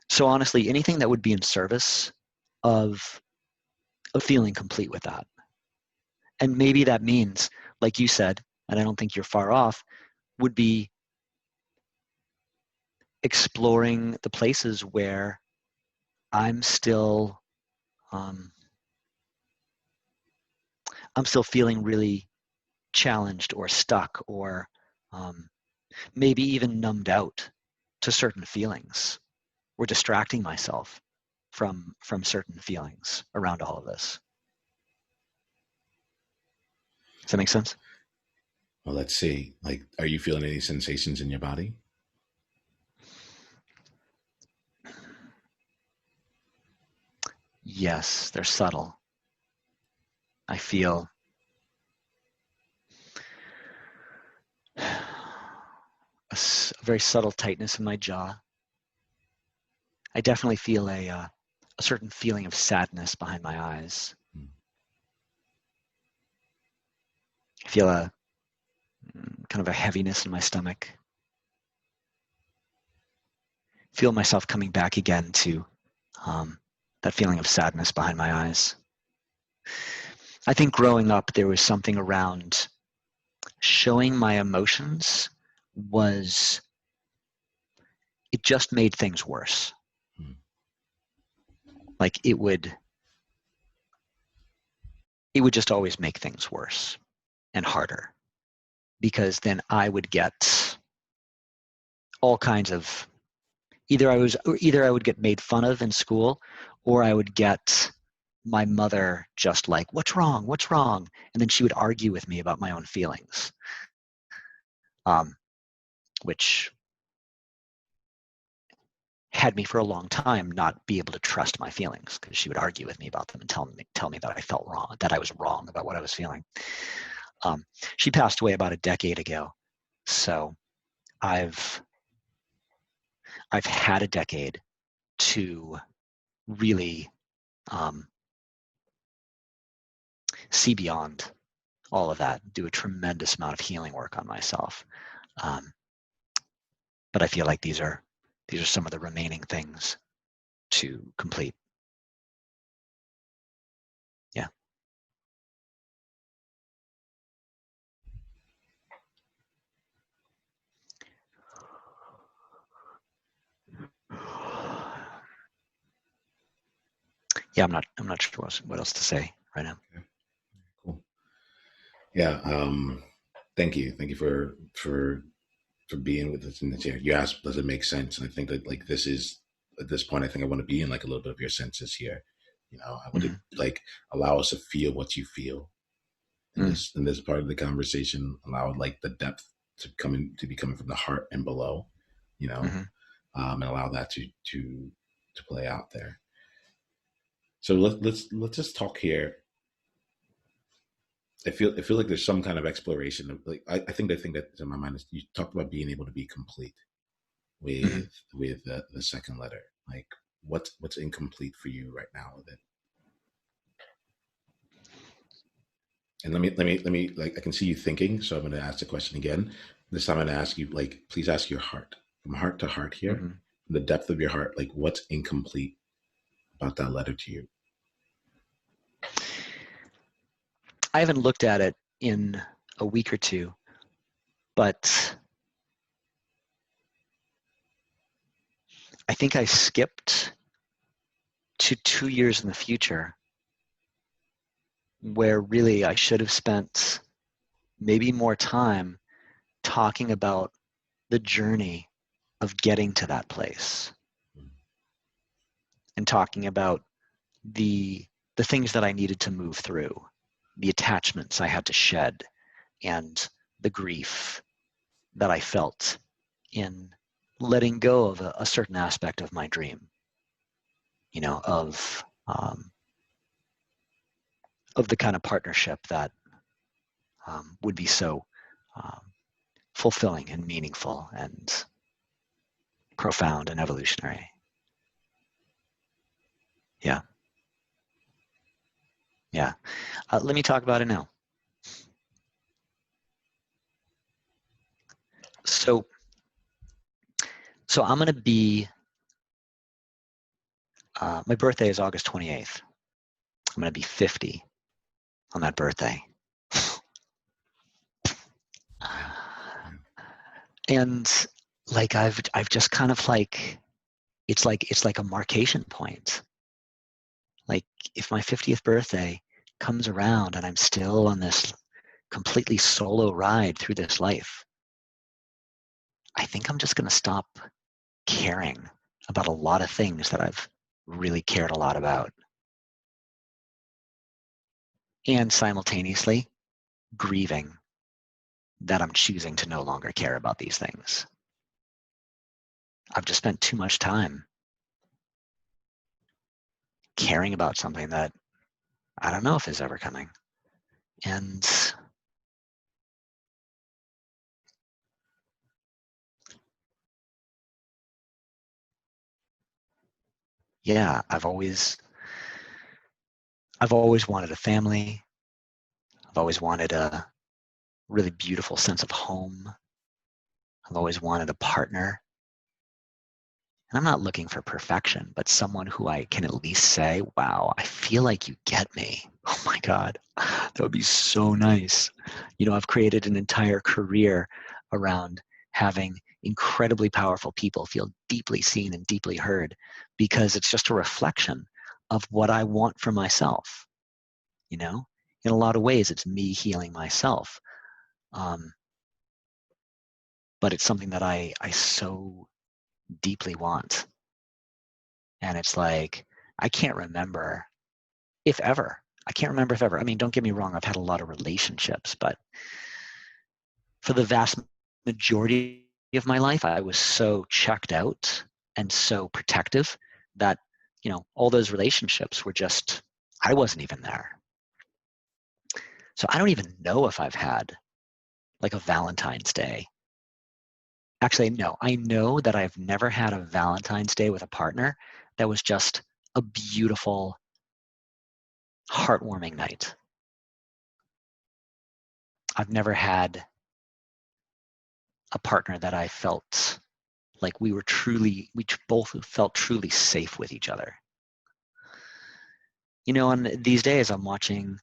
Speaker 2: So honestly, anything that would be in service of feeling complete with that. And maybe that means, like you said, and I don't think you're far off, would be exploring the places where I'm still feeling really challenged or stuck, or maybe even numbed out to certain feelings, or distracting myself from certain feelings around all of this. Does that make sense?
Speaker 1: Well, let's see. Like, are you feeling any sensations in your body?
Speaker 2: Yes, they're subtle. I feel a very subtle tightness in my jaw. I definitely feel a certain feeling of sadness behind my eyes. I feel a kind of a heaviness in my stomach. Feel myself coming back again to that feeling of sadness behind my eyes. I think growing up, there was something around showing my emotions it just made things worse. Like it would just always make things worse and harder, because then I would get all kinds of, either I would get made fun of in school, or I would get my mother just like, what's wrong? And then she would argue with me about my own feelings, which had me for a long time not be able to trust my feelings, because she would argue with me about them and tell me that I felt wrong, that I was wrong about what I was feeling. She passed away about a decade ago, so I've had a decade to really see beyond all of that, do a tremendous amount of healing work on myself. But I feel like these are some of the remaining things to complete. Yeah. Yeah, I'm not sure what else to say right now.
Speaker 1: Okay. Cool. Yeah. Thank you for being with us in the chair. You asked, does it make sense? And I think that, like, this is, at this point, I think I want to be in like a little bit of your senses here. I want to like allow us to feel what you feel in this part of the conversation. Allow like the depth to be coming from the heart and below, and allow that to play out there. So let's just talk here. I feel like there's some kind of exploration of, like, I think the thing that's in my mind is, you talked about being able to be complete with the second letter. Like, what's incomplete for you right now with it? And let me, like, I can see you thinking, so I'm going to ask the question again. This time I'm going to ask you, like, please ask your heart, from heart to heart here, from the depth of your heart, like, what's incomplete about that letter to you?
Speaker 2: I haven't looked at it in a week or two, but I think I skipped to 2 years in the future, where really I should have spent maybe more time talking about the journey of getting to that place, and talking about the things that I needed to move through, the attachments I had to shed, and the grief that I felt in letting go of a certain aspect of my dream, of the kind of partnership that would be so fulfilling and meaningful and profound and evolutionary. Yeah. Yeah. Let me talk about it now. So So I'm going to be, my birthday is August 28th. I'm going to be 50 on that birthday. And like I've just kind of like it's like a markation point. Like if my 50th birthday comes around and I'm still on this completely solo ride through this life, I think I'm just going to stop caring about a lot of things that I've really cared a lot about. And simultaneously grieving that I'm choosing to no longer care about these things. I've just spent too much time caring about something that I don't know if is ever coming. And yeah, I've always wanted a family. I've always wanted a really beautiful sense of home. I've always wanted a partner. And I'm not looking for perfection, but someone who I can at least say, wow, I feel like you get me. Oh my God, that would be so nice. You know, I've created an entire career around having incredibly powerful people feel deeply seen and deeply heard, because it's just a reflection of what I want for myself. You know, in a lot of ways, it's me healing myself. But it's something that I so deeply want. And it's like, I can't remember if ever. I can't remember if ever. I mean, don't get me wrong, I've had a lot of relationships, but for the vast majority of my life, I was so checked out and so protective that, you know, all those relationships were just, I wasn't even there. So I don't even know if I've had like a Valentine's Day. Actually, no, I know that I've never had a Valentine's Day with a partner that was just a beautiful, heartwarming night. I've never had a partner that I felt like we both felt truly safe with each other. You know, and these days I'm watching,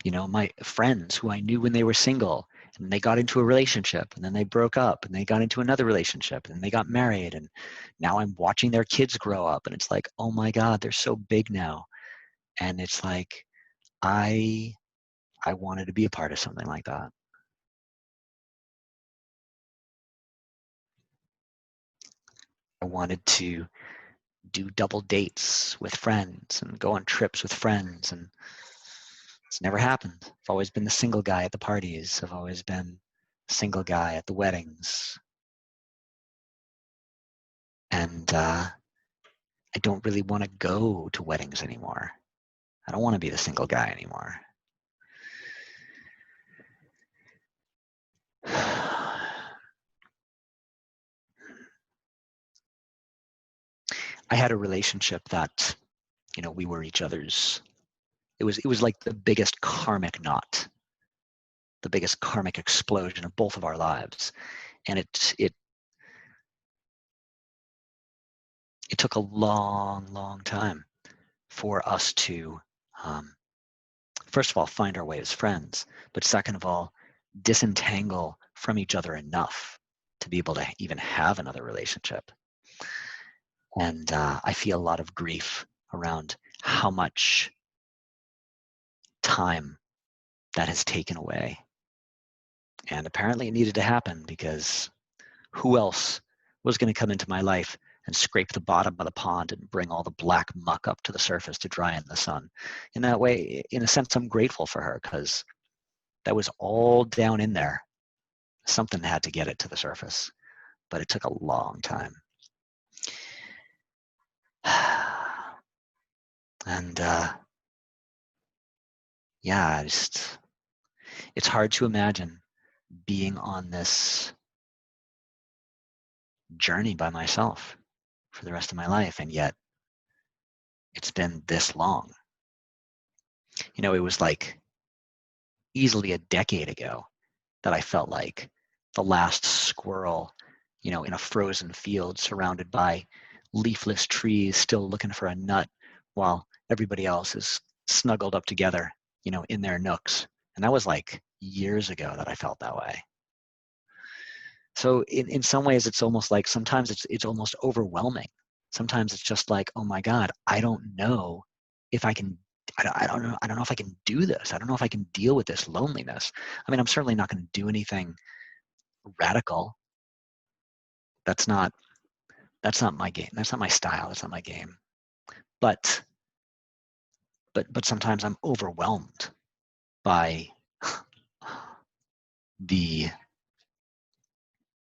Speaker 2: you know, my friends who I knew when they were single, and they got into a relationship, and then they broke up, and they got into another relationship, and they got married, and now I'm watching their kids grow up, and it's like, oh my God, they're so big now. And it's like, I wanted to be a part of something like that. I wanted to do double dates with friends and go on trips with friends, and it's never happened. I've always been the single guy at the parties. I've always been the single guy at the weddings. And I don't really want to go to weddings anymore. I don't want to be the single guy anymore. I had a relationship that, you know, we were each other's. It was like the biggest karmic knot, the biggest karmic explosion of both of our lives. And it took a long, long time for us to, first of all, find our way as friends, but second of all, disentangle from each other enough to be able to even have another relationship. And I feel a lot of grief around how much time that has taken away. And apparently it needed to happen, because who else was going to come into my life and scrape the bottom of the pond and bring all the black muck up to the surface to dry in the sun? In that way, in a sense, I'm grateful for her, because that was all down in there. Something had to get it to the surface, but it took a long time. And yeah, it's hard to imagine being on this journey by myself for the rest of my life, and yet it's been this long. You know, it was like easily a decade ago that I felt like the last squirrel, you know, in a frozen field surrounded by leafless trees still looking for a nut while everybody else is snuggled up together, you know, in their nooks. And that was like years ago that I felt that way. So in some ways, it's almost like sometimes it's almost overwhelming. Sometimes it's just like, oh my God, I don't know if I can, I don't know if I can do this. I don't know if I can deal with this loneliness. I mean, I'm certainly not going to do anything radical. That's not my game. That's not my style. That's not my game. But sometimes I'm overwhelmed by the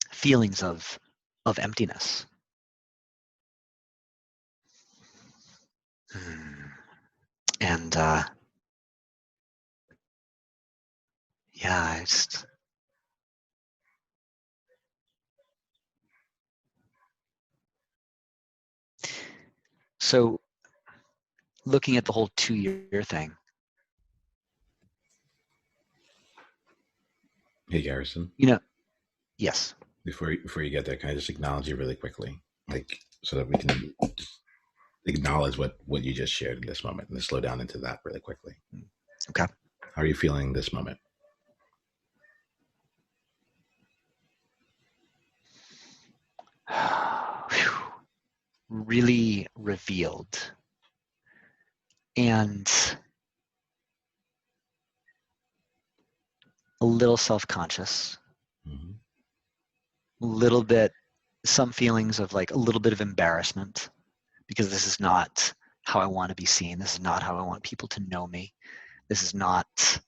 Speaker 2: feelings of emptiness. And yeah, it's so looking at the whole 2-year thing.
Speaker 1: Hey, Garrison.
Speaker 2: You know, yes.
Speaker 1: Before you get there, can I just acknowledge you really quickly, like so that we can just acknowledge what you just shared in this moment, and then slow down into that really quickly.
Speaker 2: Okay.
Speaker 1: How are you feeling this moment?
Speaker 2: Really revealed and a little self-conscious, a little bit, some feelings of like a little bit of embarrassment because this is not how I want to be seen. This is not how I want people to know me. This is not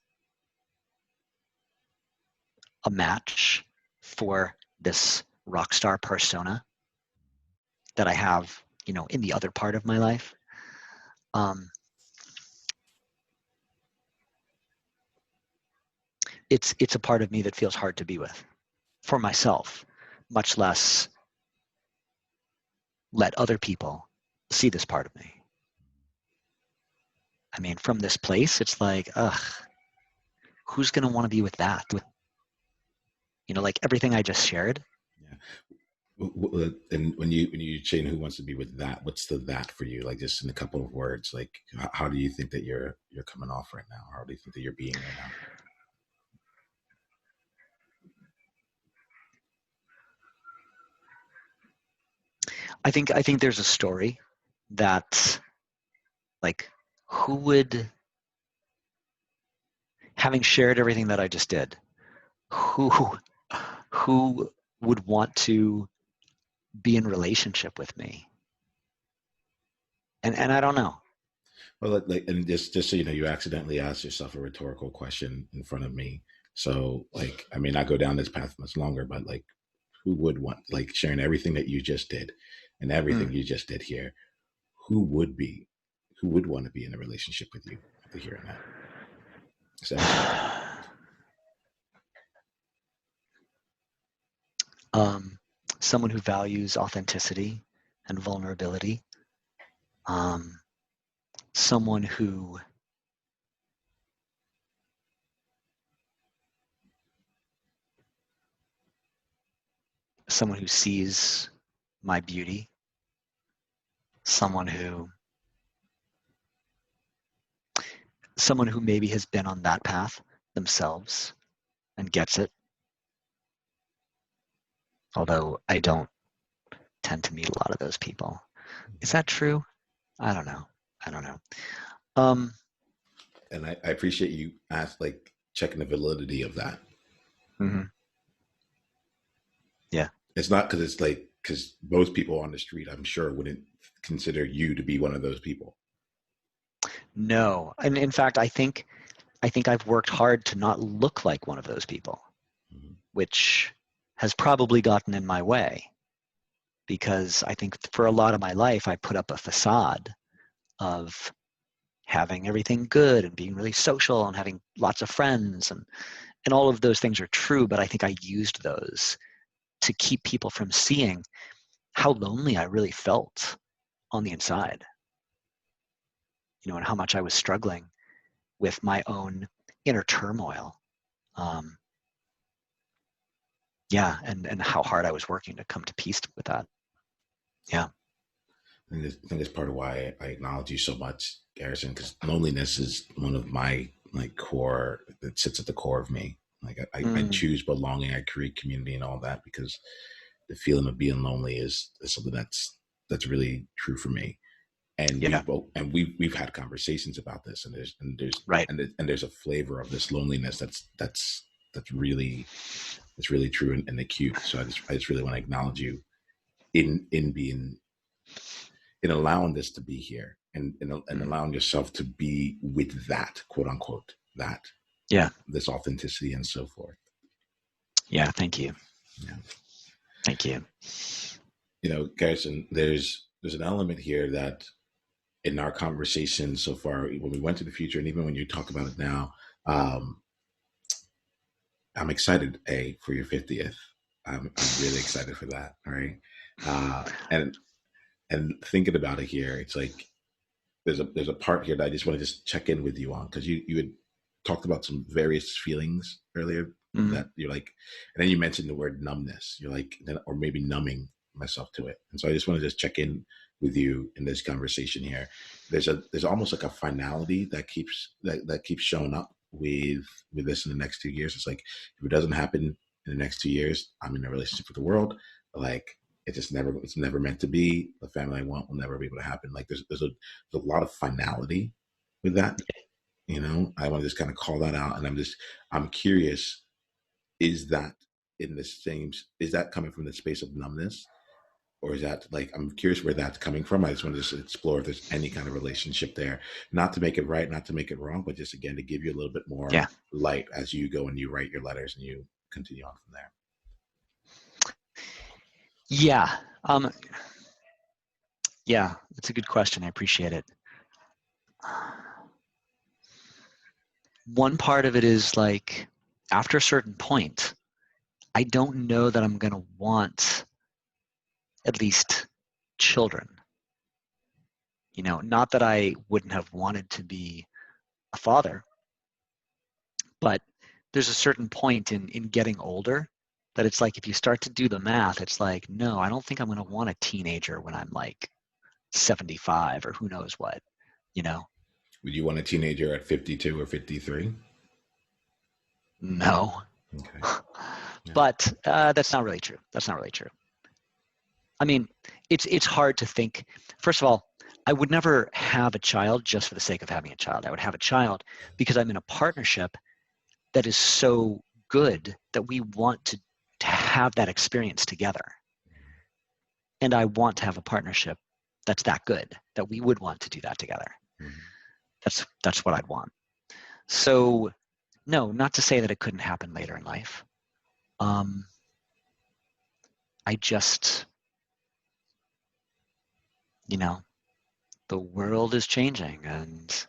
Speaker 2: a match for this rock star persona that I have, you know, in the other part of my life. It's a part of me that feels hard to be with for myself, much less let other people see this part of me. I mean, from this place, it's like, ugh, who's going to want to be with that? You know, like everything I just shared.
Speaker 1: Yeah. And when you say who wants to be with that, what's the that for you? Like just in a couple of words, like how do you think that you're coming off right now? How do you think that you're being right now?
Speaker 2: I think there's a story that, like, who would, having shared everything that I just did, who would want to be in relationship with me? And I don't know.
Speaker 1: Well, like, and just so you know, you accidentally asked yourself a rhetorical question in front of me. So, like, I may not go down this path much longer, but like, who would want, like, sharing everything that you just did and everything you just did here? Who would want to be in a relationship with you after hearing that?
Speaker 2: Someone who values authenticity and vulnerability. Someone who sees my beauty. Someone who maybe has been on that path themselves and gets it. Although I don't tend to meet a lot of those people. Is that true? I don't know.
Speaker 1: And I appreciate you checking the validity of that.
Speaker 2: Mm-hmm. Yeah.
Speaker 1: It's not because most people on the street, I'm sure, wouldn't consider you to be one of those people.
Speaker 2: No, and in fact, I think I've worked hard to not look like one of those people, which has probably gotten in my way, because I think for a lot of my life, I put up a facade of having everything good and being really social and having lots of friends, and all of those things are true, but I think I used those to keep people from seeing how lonely I really felt on the inside, you know, and how much I was struggling with my own inner turmoil. Yeah, and how hard I was working to come to peace with that. Yeah.
Speaker 1: And I think it's part of why I acknowledge you so much, Garrison, because loneliness is one of my like core that sits at the core of me. Like I choose belonging, I create community and all that because the feeling of being lonely is something that's really true for me. And
Speaker 2: Yeah.
Speaker 1: we've had conversations about this, and
Speaker 2: Right.
Speaker 1: there's a flavor of this loneliness that's really true and acute. So I just really want to acknowledge you in being in allowing this to be here and allowing yourself to be with that, quote unquote, that,
Speaker 2: Yeah.
Speaker 1: this authenticity and so forth.
Speaker 2: Yeah. Thank you.
Speaker 1: Yeah.
Speaker 2: Thank you.
Speaker 1: You know, Garrison, there's an element here that in our conversation so far, when we went to the future, and even when you talk about it now, I'm excited, for your 50th. I'm really excited for that. All right. And thinking about it here, it's like, there's a part here that I just want to just check in with you on, because you had talked about some various feelings earlier that you're like, and then you mentioned the word numbness. You're like, or maybe numbing myself to it. And so I just want to just check in with you in this conversation here. There's almost like a finality that keeps showing up with this in the next 2 years. It's like, if it doesn't happen in the next 2 years, I'm in a relationship with the world. Like, it's never meant to be. The family I want will never be able to happen. Like, there's a lot of finality with that. You know, I want to just kind of call that out, and I'm curious, is that is that coming from the space of numbness, or is that, like, I'm curious where that's coming from. I just want to just explore if there's any kind of relationship there, not to make it right, not to make it wrong, but just, again, to give you a little bit more light as you go and you write your letters and you continue on from there.
Speaker 2: Yeah. Yeah, it's a good question. I appreciate it. One part of it is, like, after a certain point, I don't know that I'm going to want at least children. You know, not that I wouldn't have wanted to be a father, but there's a certain point in getting older that it's like, if you start to do the math, it's like, no, I don't think I'm going to want a teenager when I'm like 75 or who knows what, you know?
Speaker 1: Would you want a teenager at 52 or 53?
Speaker 2: No.
Speaker 1: Okay. Yeah.
Speaker 2: But that's not really true. That's not really true. I mean, it's hard to think. First of all, I would never have a child just for the sake of having a child. I would have a child because I'm in a partnership that is so good that we want to have that experience together. And I want to have a partnership that's that good that we would want to do that together. Mm-hmm. That's what I'd want. So, no, not to say that it couldn't happen later in life. I just, you know, the world is changing, and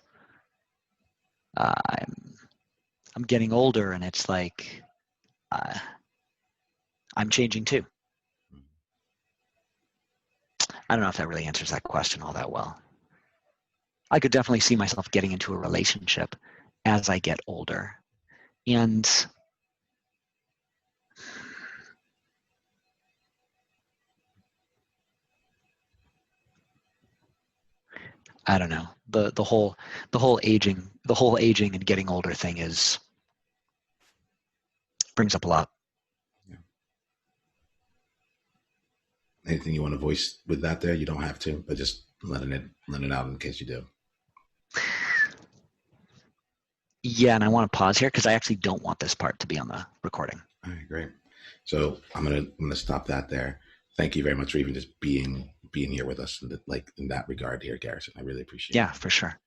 Speaker 2: I'm getting older, and it's like I'm changing too. I don't know if that really answers that question all that well. I could definitely see myself getting into a relationship as I get older. And I don't know. The whole aging and getting older thing brings up a lot.
Speaker 1: Yeah. Anything you want to voice with that there? You don't have to, but just letting it out in case you do.
Speaker 2: Yeah, and I want to pause here because I actually don't want this part to be on the recording.
Speaker 1: All right, great. So I'm gonna stop that there. Thank you very much for even just being here with us, in that regard here, Garrison. I really appreciate it.
Speaker 2: Yeah, for sure.